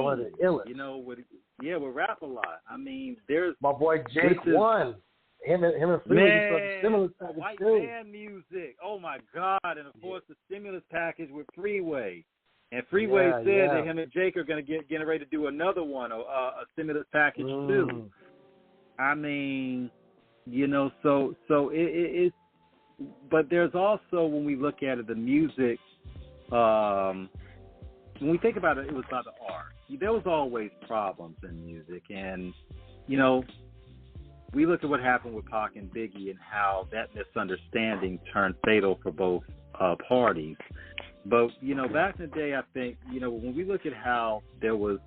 One of the illest. You know, with Rap-A-Lot. I mean, there's... My boy Jake One. Him and Freeway just the stimulus package white too. man music. Oh, my God. And, of course, the stimulus package with Freeway. And Freeway said that him and Jake are going to get ready to do another one, a stimulus package too. I mean... You know, so it's, but there's also, when we look at it, the music, when we think about it, it was about the art. There was always problems in music, and, you know, we look at what happened with Pac and Biggie and how that misunderstanding turned fatal for both parties. But, you know, back in the day, I think, you know, when we look at how there was,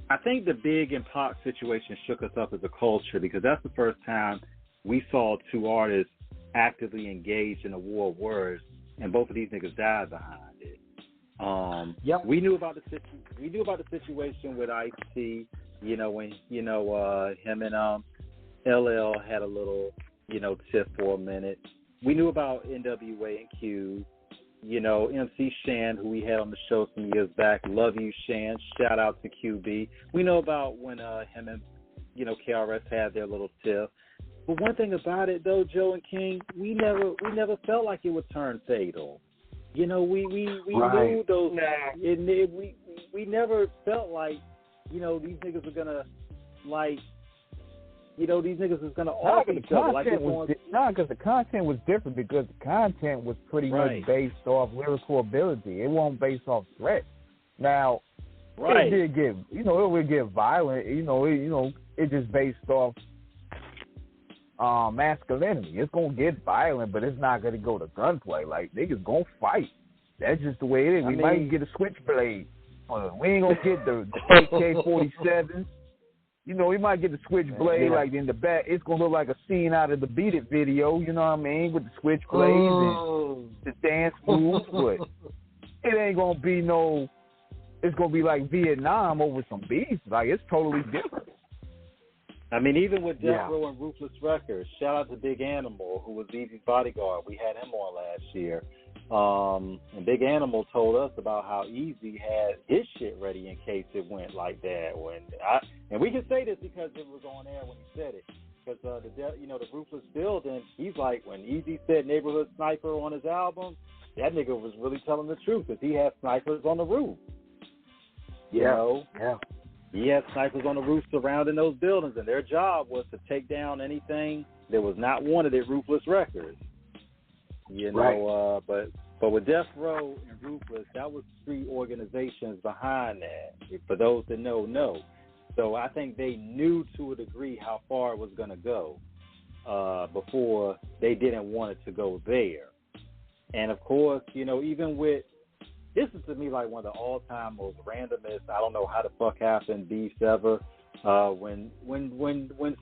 I think the Big and Pac situation shook us up as a culture, because that's the first time we saw two artists actively engaged in a war of words, and both of these niggas died behind it. We knew about the situation with Ice-T. when him and LL had a little tiff for a minute. We knew about NWA and Q. MC Shan, who we had on the show some years back. Love you, Shan. Shout out to QB. We know about when him and KRS had their little tiff. But one thing about it, though, Joe and King, we never felt like it would turn fatal. We Right. knew those. We never felt like these niggas were gonna these niggas was gonna off each other. Because the content was different. Because the content was pretty much based off lyrical ability. It wasn't based off threats. Now, it did get it would get violent. It just based off masculinity. It's gonna get violent, but it's not gonna go to gunplay. Like, niggas gonna fight. That's just the way it is. We might get a switchblade. We ain't gonna get the AK-47. We might get the switchblade, like in the back. It's gonna look like a scene out of the Beat It video. You know what I mean, with the switchblades and the dance moves. But it ain't gonna be no. It's gonna be like Vietnam over some beef. Like, it's totally different. I mean, even with Death Row and Ruthless Records, shout out to Big Animal, who was Easy's bodyguard. We had him on last year. And Big Animal told us about how Easy had his shit ready in case it went like that. And we can say this because it was on air when he said it. Because the Ruthless Building, he's like, when Easy said Neighborhood Sniper on his album, that nigga was really telling the truth because he had snipers on the roof. Yeah. He had snipers on the roof surrounding those buildings, and their job was to take down anything that was not wanted at Ruthless Records. But with Death Row and Ruthless, that was 3 organizations behind that. For those that know. So I think they knew to a degree how far it was going to go before they didn't want it to go there. And of course, even with this is to me like one of the all-time most randomest. I don't know how the fuck happened beefs ever. When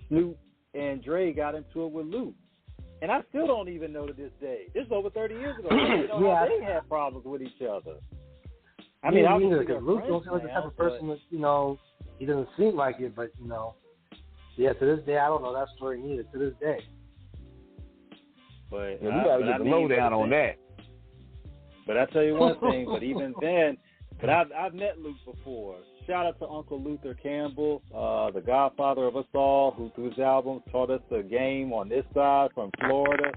Snoop and Dre got into it with Luke, and I still don't even know to this day. This is over 30 years ago. How they had problems with each other. I mean, because Luke don't seem like the type of person that he doesn't seem like it, but to this day I don't know that story either. To this day, but we gotta get the lowdown on that. But I tell you one thing, but even then, I've met Luke before. Shout out to Uncle Luther Campbell, the godfather of us all, who through his albums taught us the game on this side from Florida.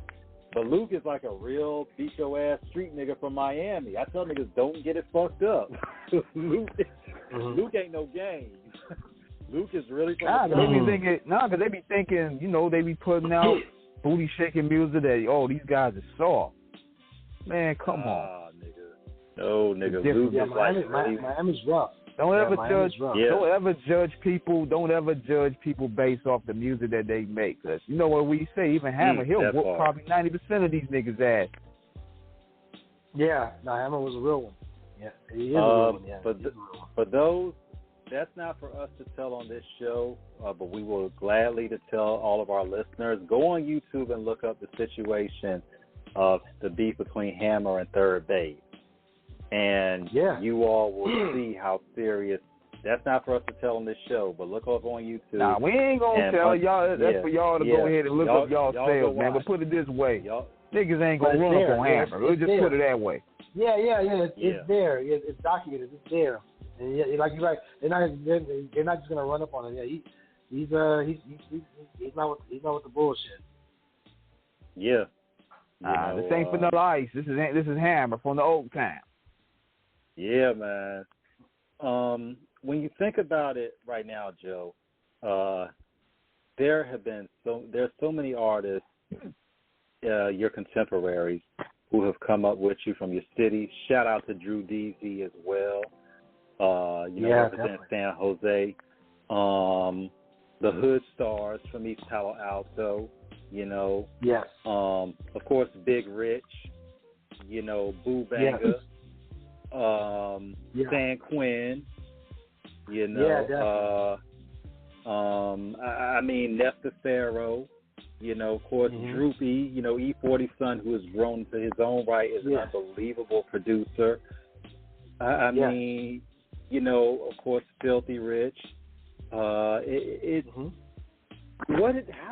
But Luke is like a real beat-your-ass street nigga from Miami. I tell niggas, don't get it fucked up. Luke ain't no game. Luke is really from because they be thinking, they be putting out booty-shaking music that, these guys are soft. Man, come on. Nigga. No, nigga. Luke is Miami's rough. Don't ever judge people. Don't ever judge people based off the music that they make. Cause you know what we say. Even Hammer, he'll whoop probably 90% of these niggas' ass. Yeah, no, Hammer was a real one. Yeah, he is a real one. Yeah, for those, that's not for us to tell on this show. But we will gladly to tell all of our listeners. Go on YouTube and look up the situation of the beef between Hammer and Third Base. And you all will see how serious. That's not for us to tell on this show, but look up on YouTube. Nah, we ain't gonna tell y'all. That's for y'all to go ahead and look up y'all selves, man. But put it this way, niggas ain't gonna run up on Hammer. We'll just put it that way. Yeah. It's there. It's documented. It's there. And like you're right. They're not just gonna run up on him. Yeah, he's not with the bullshit. Yeah. This ain't Vanilla Ice. This is Hammer from the old time. Yeah, man. When you think about it right now, Joe, there's so many artists, your contemporaries, who have come up with you from your city. Shout out to Drew DZ as well. Represent San Jose. The Hood Stars from East Palo Alto. Yes. Of course, Big Rich. Boo Banga. Yes. San Quinn, I mean Nesta Pharaoh, of course Droopy, E40's son, who has grown to his own right, is an unbelievable producer. I mean, of course Filthy Rich, How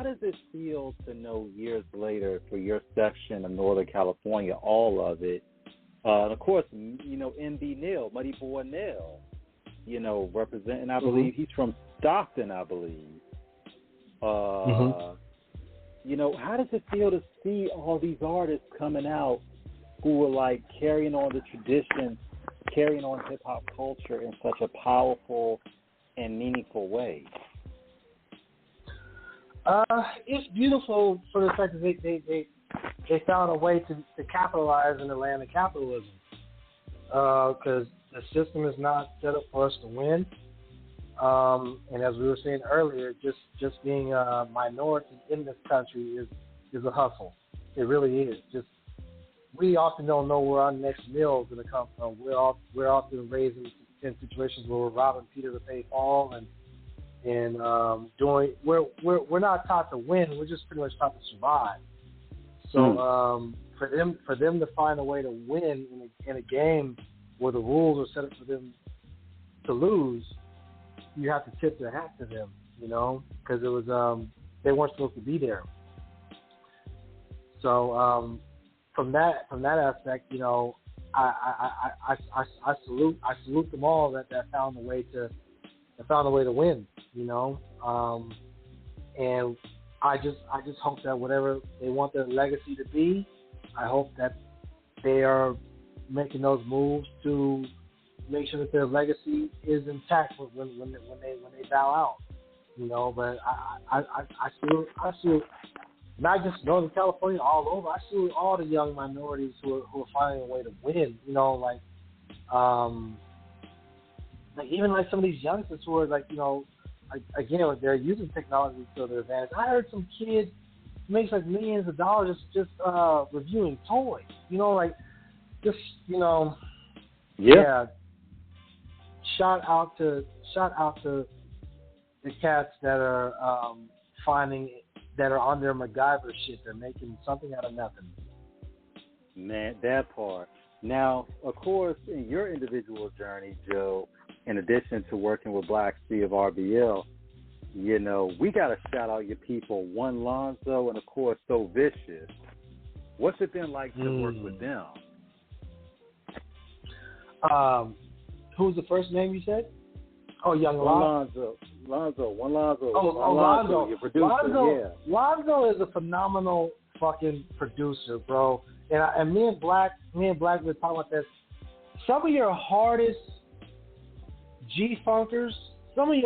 does it feel to know years later for your section of Northern California, all of it, and of course, MB Neal, Muddy Boy Neal, representing, I believe he's from Stockton, I believe. How does it feel to see all these artists coming out who are like carrying on the tradition, carrying on hip hop culture in such a powerful and meaningful way? It's beautiful for the fact that they found a way to capitalize in the land of capitalism. Because the system is not set up for us to win. And as we were saying earlier, just being a minority in this country is a hustle. It really is. We often don't know where our next meal is going to come from. We're often raised in situations where we're robbing Peter to pay Paul, and we're not taught to win. We're just pretty much taught to survive. So for them to find a way to win in a game where the rules are set up for them to lose, you have to tip the hat to them, because it was they weren't supposed to be there. So from that aspect, I salute them all that found a way to win, and I just hope that whatever they want their legacy to be, I hope that they are making those moves to make sure that their legacy is intact when they bow out, But I salute not just Northern California, all over. I salute all the young minorities who are finding a way to win. Like even like some of these youngsters who are again, they're using technology to their advantage. I heard some kid makes like millions of dollars just reviewing toys. Yeah. Shout out to the cats that are that are on their MacGyver shit. They're making something out of nothing. Man, that part. Now, of course, in your individual journey, Joe, in addition to working with Black Sea of RBL, we got to shout out your people, One Lonzo and, of course, So Vicious. What's it been like to work with them? Who's the first name you said? Oh, Young Lonzo. One Lonzo. Oh, Lonzo. Your producer, Lonzo is a phenomenal fucking producer, bro. And me and Black were talking about this. Some of your hardest G-Funkers, some of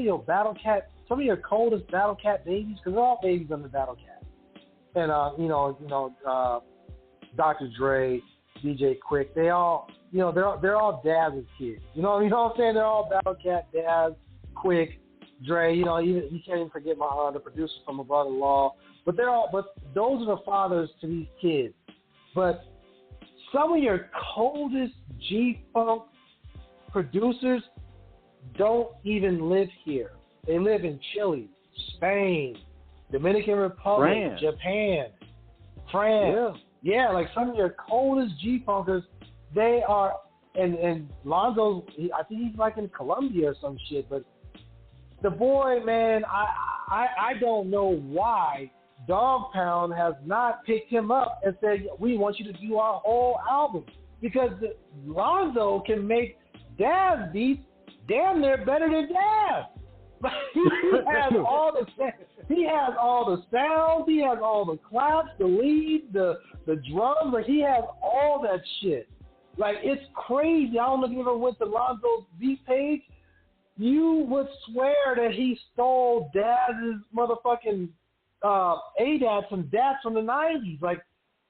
your Battle Cat, some of your coldest Battle Cat babies, because they're all babies under Battle Cat. And Dr. Dre, DJ Quick, they all, they're all Daz's kids. You know what I'm saying? They're all Battle Cat, Daz, Quick, Dre. You can't even forget the producer from my brother-in-law. But those are the fathers to these kids. But some of your coldest G-Funk producers don't even live here. They live in Chile, Spain, Dominican Republic, Japan, France. Yeah, like some of your coldest G-Funkers, they are, and Lonzo's, I think he's like in Colombia or some shit, but the boy, man, I don't know why Dog Pound has not picked him up and said, we want you to do our whole album, because Lonzo can make Daz beats damn near better than Daz. He has all the sounds, he has all the claps, the lead, the drums, like he has all that shit. Like, it's crazy. I don't know if you ever went to Lonzo's beat page. You would swear that he stole Daz's motherfucking ADATs and DATs from the 90s. Like,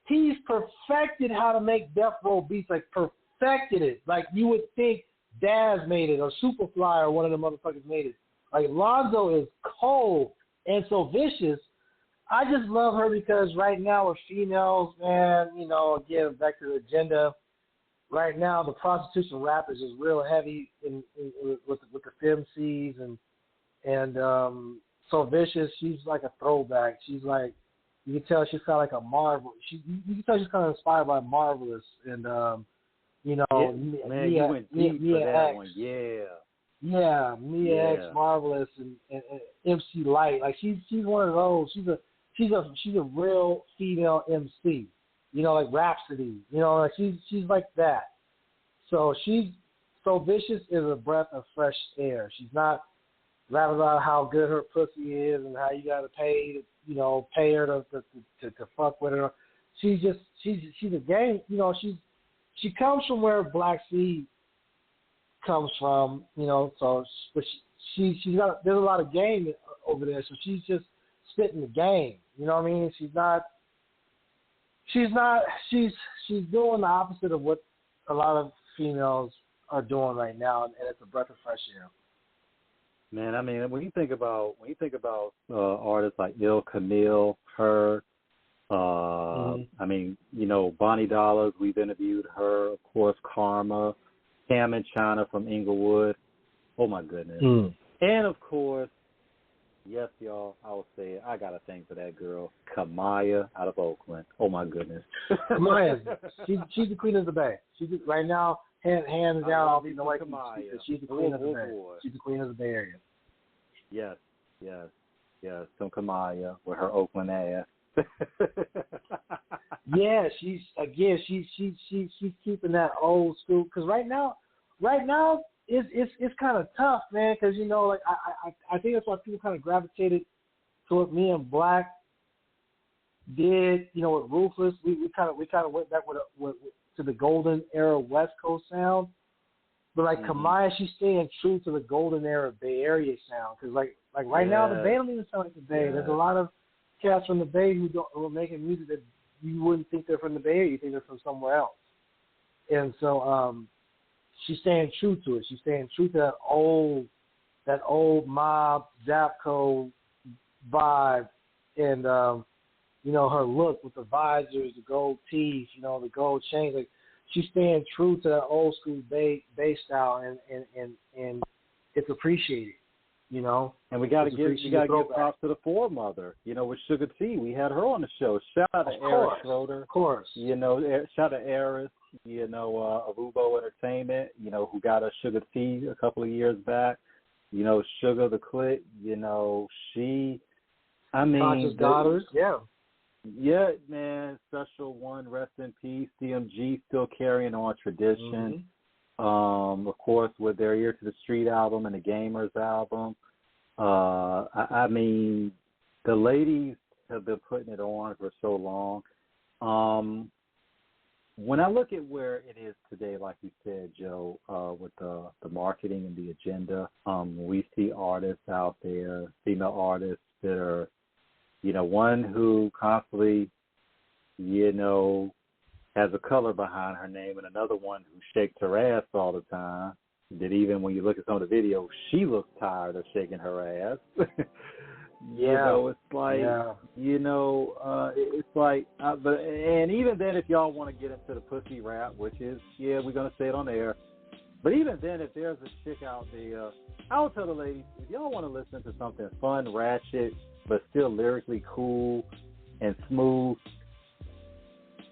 he's perfected how to make Death Row beats, like perfected it. Like, you would think Daz made it or Superfly or one of the motherfuckers made it. Like, Lonzo is cold. And So Vicious, I just love her because right now with females, man, again, back to the agenda, right now the prostitution rap is just real heavy with the FemCs and So Vicious, she's like a throwback. She's like, you can tell she's kind of like a Marvel. You can tell she's kind of inspired by Marvelous and man, you went deep for that one, yeah. Yeah, Mia X, Marvelous, and MC Light. Like she's one of those. She's a real female MC. You know, like Rhapsody. You know, like she's like that. So So Vicious is a breath of fresh air. She's not rapping about how good her pussy is and how you got to pay her to fuck with her. She's a game. You know, she comes from where Black Seed comes from. You know, so but she's got there's a lot of game over there. So she's just spitting the game. You know what I mean? She's doing the opposite of what a lot of females are doing right now, and it's a breath of fresh air. Man, I mean, when you think about artists like Il Camille, her, I mean, you know, Bonnie Dollars, we've interviewed her, of course, Karma, Cam and China from Inglewood. Oh my goodness. And of course, yes, y'all, I will say it, I got a thing for that girl, Kamaya out of Oakland. Oh my goodness. Kamaya, she's the queen of the Bay. Right now, hands down, you know, like she's the queen of the Bay. She's the queen of the Bay Area. Yes. Some Kamaya with her Oakland ass. Yeah, she's keeping that old school. Because right now, it's kind of tough, man. Because you know, like I think that's why people kind of gravitated toward me and Black did. You know, with Ruthless, we kind of went back with to the golden era West Coast sound. But like Kamaya, she's staying true to the golden era Bay Area sound. Because like right now, the Bay don't even sound like the Bay. There's a lot of cats from the Bay who are making music that you wouldn't think they're from the Bay Area. You think they're from somewhere else. And so she's staying true to it. She's staying true to that old mob Zapco vibe, and you know, her look with the visors, the gold teeth, you know, the gold chains. Like she's staying true to that old school Bay style, and it's appreciated. You know, and we got to give props to the foremother. You know, with Sugar T, we had her on the show. Shout out to Eric Schroeder, of course. You know, shout out to Eris. You know, Arubo Entertainment. You know, who got us Sugar T a couple of years back. You know, Sugar the Click. You know, Conscious Daughters. Yeah, man. Special One, rest in peace. DMG still carrying on tradition. Of course, with their Ear to the Street album and the Gamers album. I mean, the ladies have been putting it on for so long. When I look at where it is today, like you said, Joe, with the marketing and the agenda, we see artists out there, female artists that are, you know, one who constantly, you know, has a color behind her name, and another one who shakes her ass all the time. That even when you look at some of the videos, she looks tired of shaking her ass. You know, it's like, you know, it's like, and even then, if y'all want to get into the pussy rap, which is, we're going to say it on air, but even then, if there's a chick out there, I would tell the ladies, if y'all want to listen to something fun, ratchet, but still lyrically cool and smooth,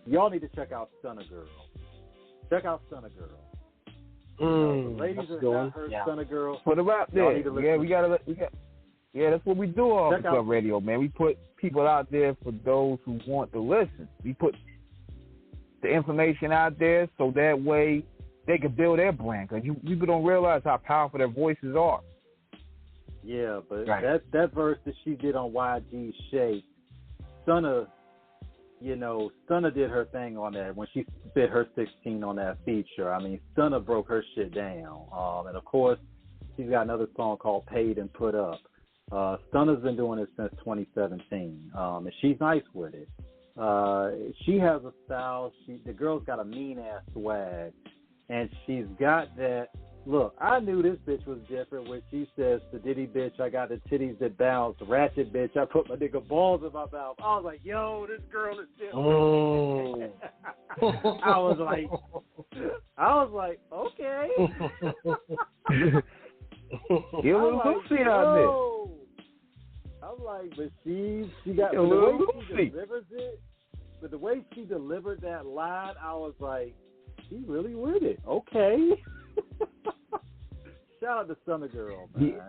y'all need to check out Stunner Girl. Check out Stunner Girl. Ladies have not heard Stunner Girl. Put them out there. That's what we do on the Club Radio, man. We put people out there for those who want to listen. We put the information out there so that way they can build their brand. Because people don't realize how powerful their voices are. Yeah, but that verse that she did on YG Shake, Stunner did her thing on that when she spit her 16 on that feature. I mean, Stunner broke her shit down. And of course, she's got another song called Paid and Put Up. Stunner's been doing it since 2017, and she's nice with it. She has a style. The girl's got a mean-ass swag, and she's got that. Look, I knew this bitch was different when she says, the Diddy bitch, I got the titties that bounce. Ratchet bitch, I put my nigga balls in my mouth. I was like, yo, this girl is different. I was like, okay. Get a little Lucy out there. I'm like, but she got the way she delivers it. But the way she delivered that line, I was like, she really with it. Okay. shout out to Summer Girl, man.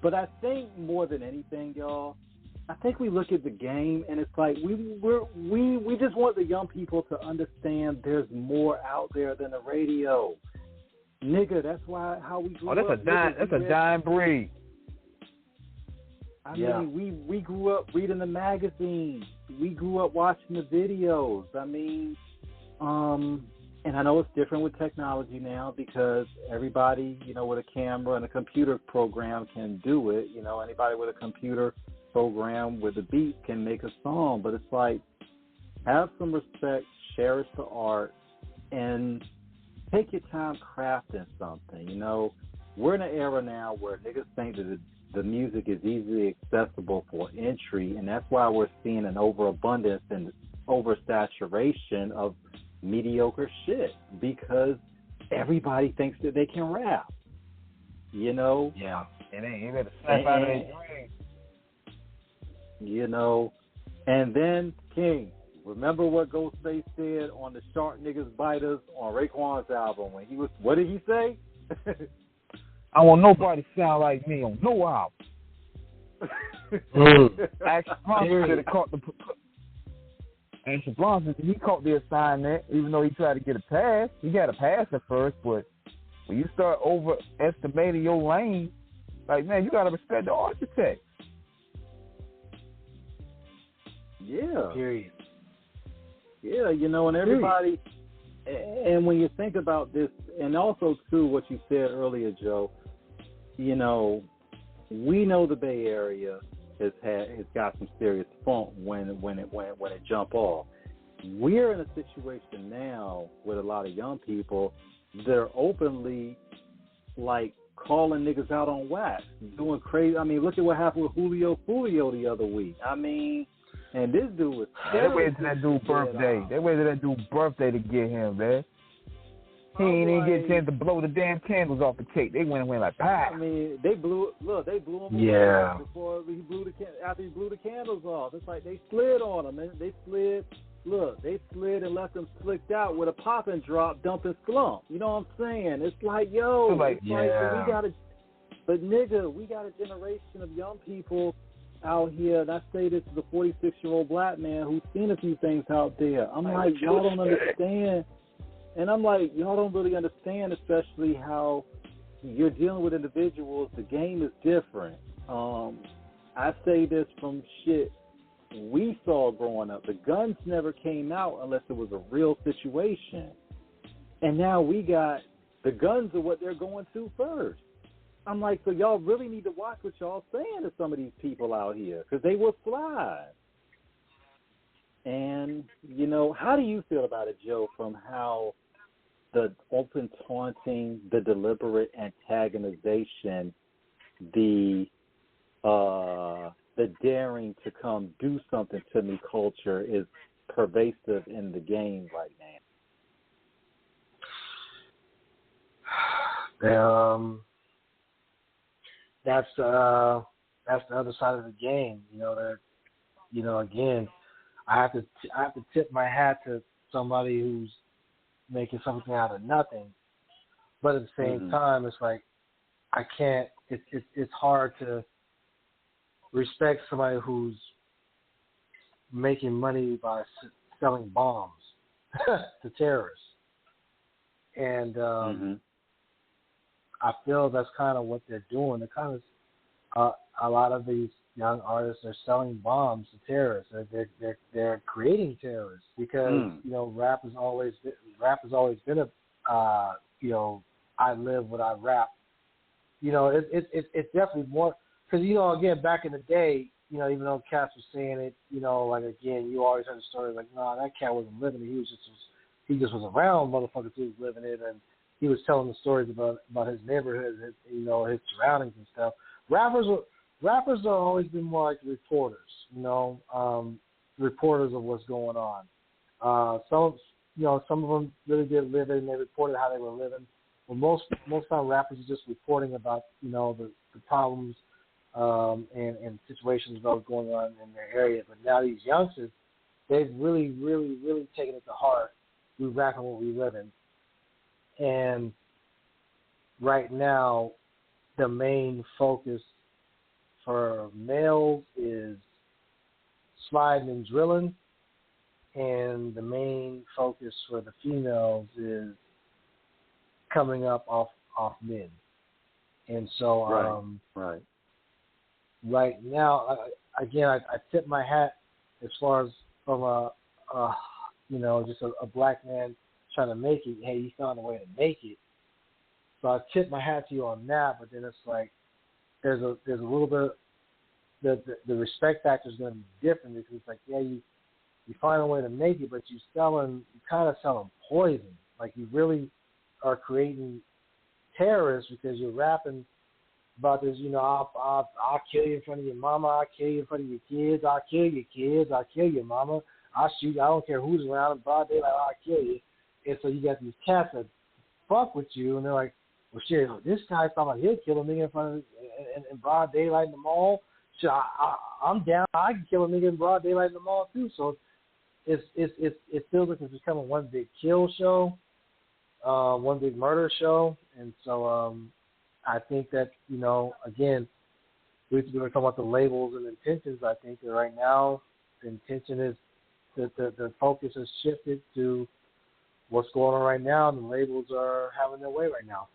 But I think more than anything, y'all, I think we look at the game and it's like we just want the young people to understand there's more out there than the radio. Nigga, that's how we grew up. That's a dying breed. I mean, we grew up reading the magazines. We grew up watching the videos. I mean, and I know it's different with technology now because everybody, with a camera and a computer program can do it. Anybody with a computer program with a beat can make a song. But it's like, have some respect, cherish the art, and take your time crafting something. We're in an era now where niggas think that the music is easily accessible for entry, and that's why we're seeing an overabundance and oversaturation of mediocre shit because everybody thinks that they can rap. Yeah. And they better snap out of their dream. And then King, remember what Ghostface said on the Shark Niggas Biters on Raekwon's album when he was, what did he say? I want nobody to sound like me on no album. Bronson should have caught Bronson, he caught the assignment, even though he tried to get a pass. He got a pass at first, but when you start overestimating your lane, like, man, you got to respect the architect. Yeah. Period. Yeah, and everybody, and when you think about this, and also, too, what you said earlier, Joe, we know the Bay Area has got some serious funk when it jump off. We're in a situation now with a lot of young people that are openly like calling niggas out on wax, doing crazy. I mean, look at what happened with Julio Fulio the other week. I mean, and this dude was. They waited to that dude's birthday. They waited to that dude's birthday to get him, man. He ain't even get a chance to blow the damn candles off the cake. They went like, "Pow!" I mean, they blew him away before after he blew the candles off. It's like they slid on him, and they slid and left him slicked out with a pop and drop, dumping slump. You know what I'm saying? It's like, we got a generation of young people out here, and I say this as a 46-year-old black man who's seen a few things out there. I'm like, y'all don't understand. And I'm like, y'all don't really understand, especially how you're dealing with individuals. The game is different. I say this from shit we saw growing up. The guns never came out unless it was a real situation. And now we got the guns are what they're going to first. I'm like, so y'all really need to watch what y'all saying to some of these people out here because they will fly. And, how do you feel about it, Joe, from how the open taunting, the deliberate antagonization, the daring to come do something to me culture is pervasive in the game right now? That's the other side of the game. Again, I have to tip my hat to somebody who's making something out of nothing. But at the same time, it's like I can't. It's hard to respect somebody who's making money by selling bombs to terrorists. And I feel that's kind of what they're doing. They're kind of a lot of these young artists are selling bombs to terrorists. They're creating terrorists because rap has always been a I live what I rap. It's definitely more because again back in the day, even though Cass was saying it, like again you always heard the story like that cat wasn't living it. He just was around motherfuckers who was living it, and he was telling the stories about his neighborhood, his surroundings and stuff. Rappers have always been more like reporters, reporters of what's going on. Some of them really did live it and they reported how they were living. But most time rappers are just reporting about, the problems and situations that was going on in their area. But now these youngsters, they've really, really, really taken it to heart. We rap on what we live in. And right now, the main focus for males is sliding and drilling, and the main focus for the females is coming up off men. And so, right now, again, I tip my hat as far as from just a black man trying to make it. Hey, you found a way to make it. So I tip my hat to you on that. But then it's like there's a little bit the respect factor is going to be different, because it's like, yeah, you find a way to make it, but you kind of selling poison. Like, you really are creating terrorists, because you're rapping about this, I'll kill you in front of your mama, I'll kill you in front of your kids, I'll kill your kids, I'll kill your mama, I'll shoot you, I don't care who's around, in broad daylight, I'll kill you. And so you got these cats that fuck with you, and they're like, well, shit, this guy's talking about he'll kill a nigga in front of in broad daylight in the mall. Shit, I'm down. I can kill a nigga in broad daylight in the mall too. So it feels like it's becoming one big kill show, one big murder show, and so I think that again, we're going to talk about the labels and intentions. I think that right now the intention is that the focus has shifted to what's going on right now, and the labels are having their way right now.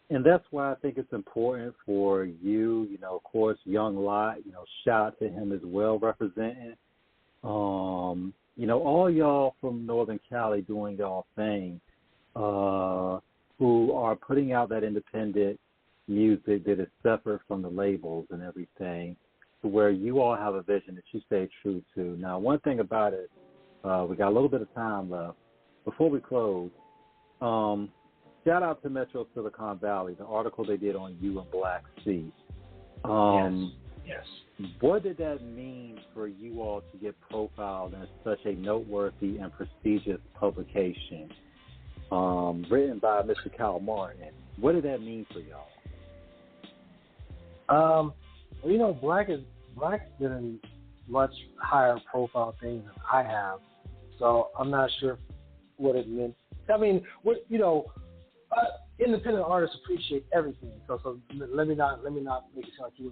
And that's why I think it's important for you, of course, Young Lot, shout out to him as well, representing, all y'all from Northern Cali doing y'all thing, who are putting out that independent music that is separate from the labels and everything, to where you all have a vision that you stay true to. Now, one thing about it, we got a little bit of time left. Before we close, shout out to Metro Silicon Valley, the article they did on you and Black Sea. Yes. What did that mean for you all to get profiled in such a noteworthy and prestigious publication, written by Mr. Kyle Martin? What did that mean for y'all? Black's been in much higher profile things than I have, so I'm not sure what it meant. I mean, independent artists appreciate everything. So let me not make it sound like you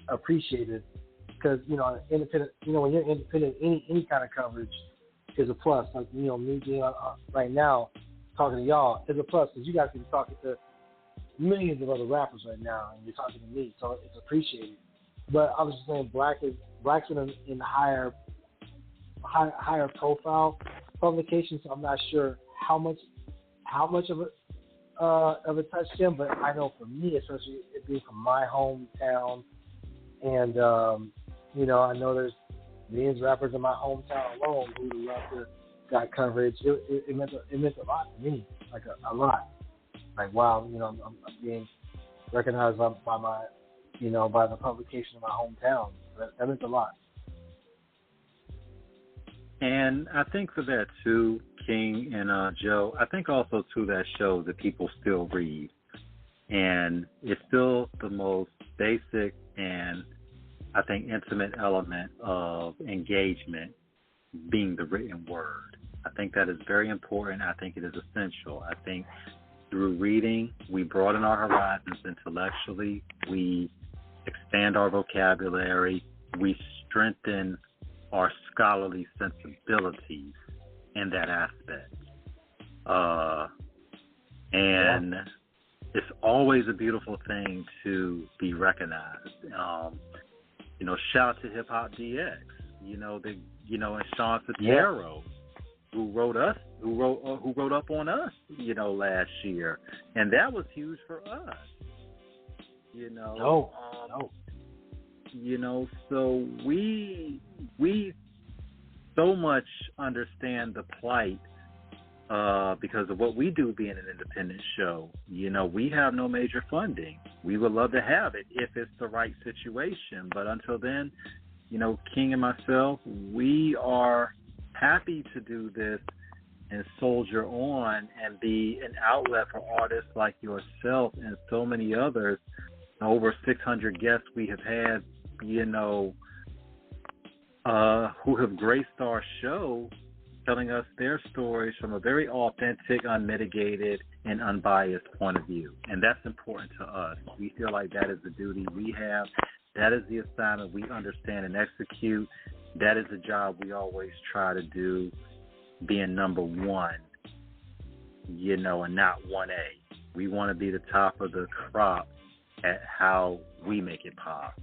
appreciated, because independent. When you're independent, any kind of coverage is a plus. Like me being right now talking to y'all is a plus, because you guys can be talking to millions of other rappers right now, and you're talking to me, so it's appreciated. But I was just saying, Black's in higher profile publications, so I'm not sure how much of it touched him, but I know for me, especially it being from my hometown, and I know there's millions of rappers in my hometown alone who would love to got coverage. It meant a lot to me, like a lot. Like, wow, I'm being recognized by my, by the publication of my hometown. That meant a lot. And I think for that too, King and Joe, I think also too that shows that people still read, and it's still the most basic and I think intimate element of engagement being the written word. I think that is very important. I think it is essential. I think through reading, we broaden our horizons intellectually, we expand our vocabulary, we strengthen our scholarly sensibilities in that aspect. And it's always a beautiful thing to be recognized. Shout out to Hip Hop DX, and Sean Sotero, who wrote up on us, last year, and that was huge for us. So we so much understand the plight because of what we do being an independent show. We have no major funding. We would love to have it if it's the right situation. But until then, King and myself, we are happy to do this and soldier on and be an outlet for artists like yourself and so many others. Over 600 guests we have had, who have graced our show, telling us their stories from a very authentic, unmitigated, and unbiased point of view. And that's important to us. We feel like that is the duty we have. That is the assignment we understand and execute. That is the job we always try to do, being number one, you know, and not 1A. We want to be the top of the crop at how we make it pop.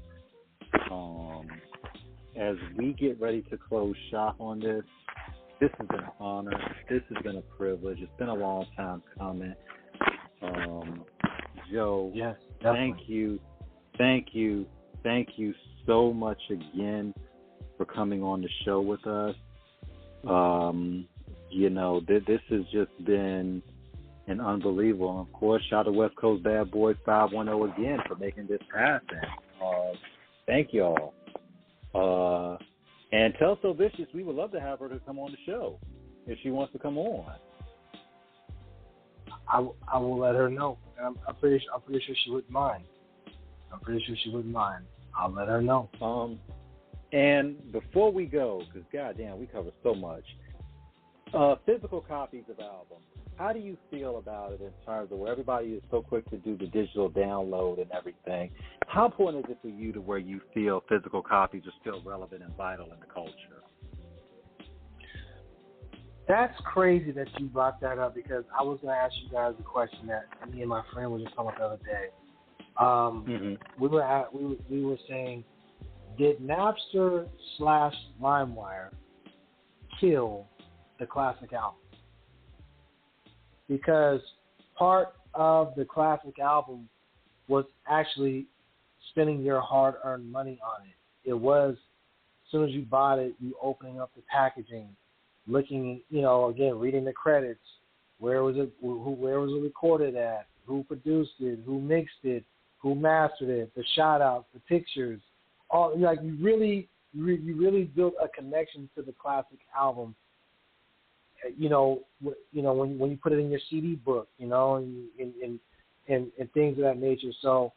As we get ready to close shop on this has been an honor. This has been a privilege. It's been a long time coming. Joe, yes, thank you so much again for coming on the show with us. You know, this has just been an unbelievable. Of course, shout out to West Coast Bad Boys 510 again for making this happen. Thank y'all. And tell So Vicious we would love to have her to come on the show if she wants to come on. I will let her know. I'm pretty sure she wouldn't mind. I'll let her know. And before we go, because goddamn, we cover so much. Physical copies of albums. How do you feel about it in terms of where everybody is so quick to do the digital download and everything? How important is it for you to where you feel physical copies are still relevant and vital in the culture? That's crazy that you brought that up, because I was going to ask you guys a question that me and my friend were just talking about the other day. We were saying, did Napster / LimeWire kill the classic album? Because part of the classic album was actually spending your hard-earned money on it. It was, as soon as you bought it, you opening up the packaging, looking, you know, again, reading the credits. Where was it recorded at? Who produced it? Who mixed it? Who mastered it? The shout-outs, the pictures. All, like, you really built a connection to the classic album. You know, when you put it in your CD book, you know, and things of that nature. So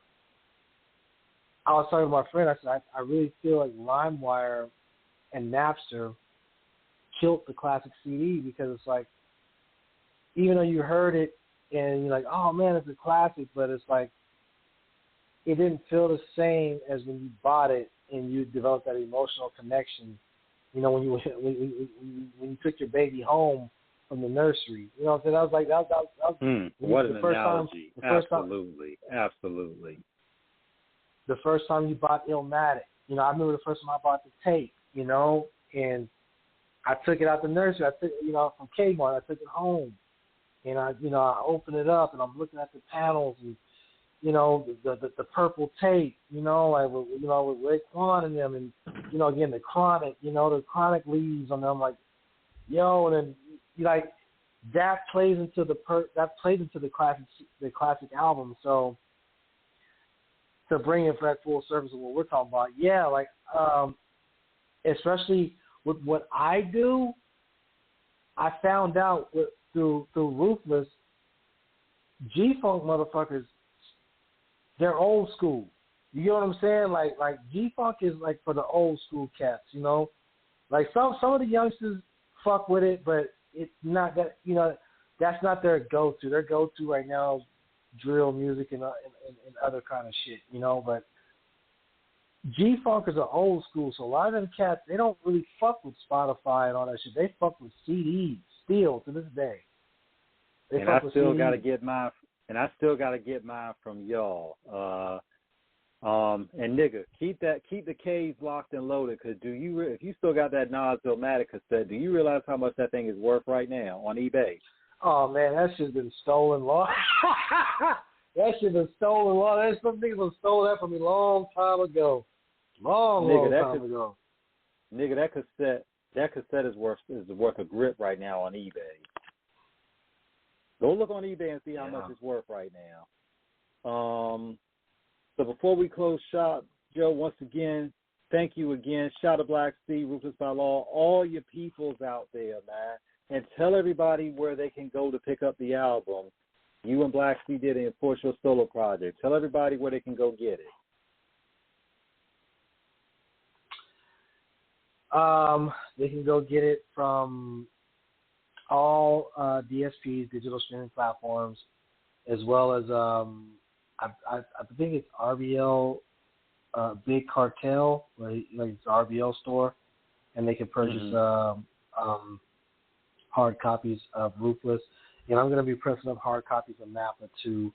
I was talking to my friend. I said, I really feel like LimeWire and Napster killed the classic CD, because it's like, even though you heard it and you're like, oh man, it's a classic, but it's like, it didn't feel the same as when you bought it and you developed that emotional connection. You know, when you took your baby home from the nursery, you know what I'm saying? That was what an analogy! Absolutely. The first time you bought Illmatic, you know, I remember the first time I bought the tape, you know, and I took it out the nursery. I took, you know, from Kmart. I took it home, and I opened it up, and I'm looking at the panels, and you know, the purple tape, you know, like with Raekwon in them, and you know, again the Chronic, you know, the Chronic leaves on them, like, yo, and then you like that plays into the classic album. So to bring it back full service of what we're talking about, yeah, like especially with what I do, I found out through Ruthless, G-Funk motherfuckers, they're old school. You know what I'm saying? Like G-Funk is like for the old school cats, you know? Like some of the youngsters fuck with it, but it's not that, you know, that's not their go-to. Their go-to right now is drill music and other kind of shit, you know? But G-Funkers are old school, so a lot of them cats, they don't really fuck with Spotify and all that shit. They fuck with CDs still to this day. And I still got to get mine. And I still got to get mine from y'all. And nigga, keep the caves locked and loaded, because if you still got that Nas Illmatic cassette, do you realize how much that thing is worth right now on eBay? Oh man, that shit's been stolen long. That shit's been stolen long. Some niggas have stolen that from me long time ago. Long time ago. Nigga, that cassette is worth a grip right now on eBay. Go look on eBay and see how much it's worth right now. So before we close shop, Joe, once again, thank you again. Shout out to Black Sea, Ruthless by Law, all your peoples out there, man. And tell everybody where they can go to pick up the album. You and Black Sea did it, and of course your solo project. Tell everybody where they can go get it. They can go get it from all DSPs, digital streaming platforms, as well as I think it's RBL Big Cartel, like it's RBL store, and they can purchase hard copies of Ruthless. And I'm going to be pressing up hard copies of M.A.P.A 2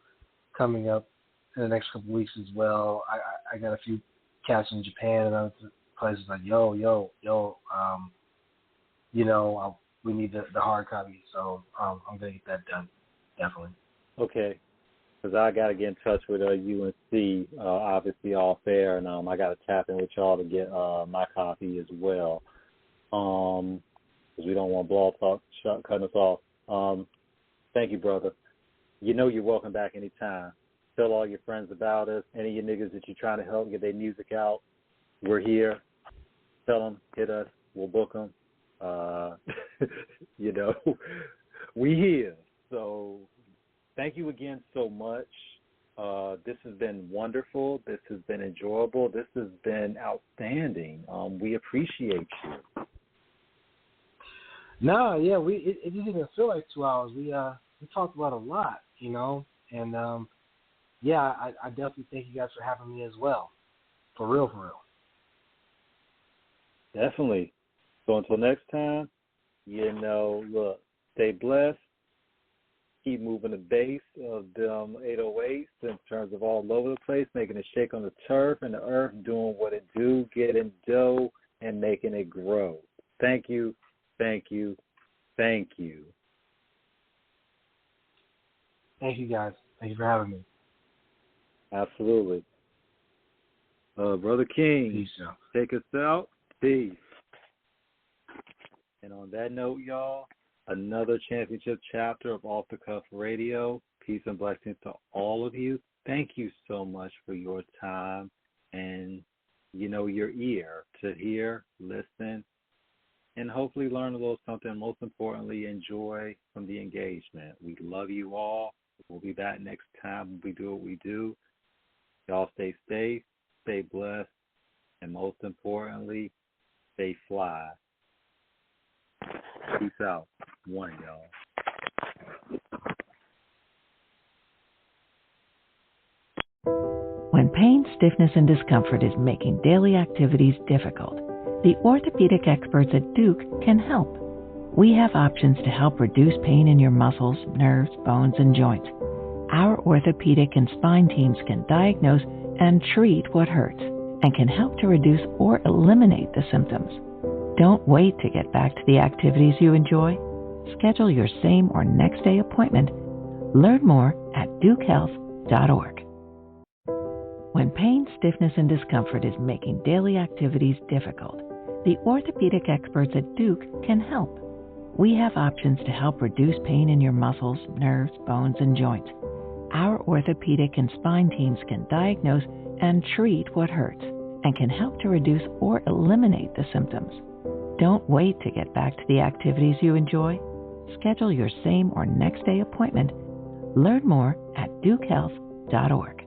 coming up in the next couple weeks as well. I got a few cats in Japan and other places like, we need the hard copy. So I'm going to get that done, definitely. Okay. Because I got to get in touch with UNC, obviously all fair, and I got to tap in with y'all to get my copy as well. Because we don't want Blog Talk cutting us off. Thank you, brother. You know you're welcome back anytime. Tell all your friends about us. Any of your niggas that you're trying to help get their music out, we're here. Tell them, hit us. We'll book them. We here. So thank you again so much. This has been wonderful. This has been enjoyable. This has been outstanding. We appreciate you. No, yeah, it didn't even feel like 2 hours. We talked about a lot, and I definitely thank you guys for having me as well. For real. Definitely. So until next time, look, stay blessed. Keep moving the bass of them 808s in terms of all over the place, making it shake on the turf and the earth, doing what it do, getting dough and making it grow. Thank you. Thank you. Thank you. Thank you, guys. Thank you for having me. Absolutely. Brother King, peace out. Take us out. Peace. And on that note, y'all, another championship chapter of Off the Cuff Radio. Peace and blessings to all of you. Thank you so much for your time and, your ear to hear, listen, and hopefully learn a little something. Most importantly, enjoy from the engagement. We love you all. We'll be back next time when we do what we do. Y'all stay safe, stay blessed, and most importantly, stay fly. Peace out. One, y'all. When pain, stiffness, and discomfort is making daily activities difficult, the orthopedic experts at Duke can help. We have options to help reduce pain in your muscles, nerves, bones, and joints. Our orthopedic and spine teams can diagnose and treat what hurts and can help to reduce or eliminate the symptoms. Don't wait to get back to the activities you enjoy. Schedule your same or next day appointment. Learn more at dukehealth.org. When pain, stiffness, and discomfort is making daily activities difficult, the orthopedic experts at Duke can help. We have options to help reduce pain in your muscles, nerves, bones, and joints. Our orthopedic and spine teams can diagnose and treat what hurts and can help to reduce or eliminate the symptoms. Don't wait to get back to the activities you enjoy. Schedule your same or next day appointment. Learn more at dukehealth.org.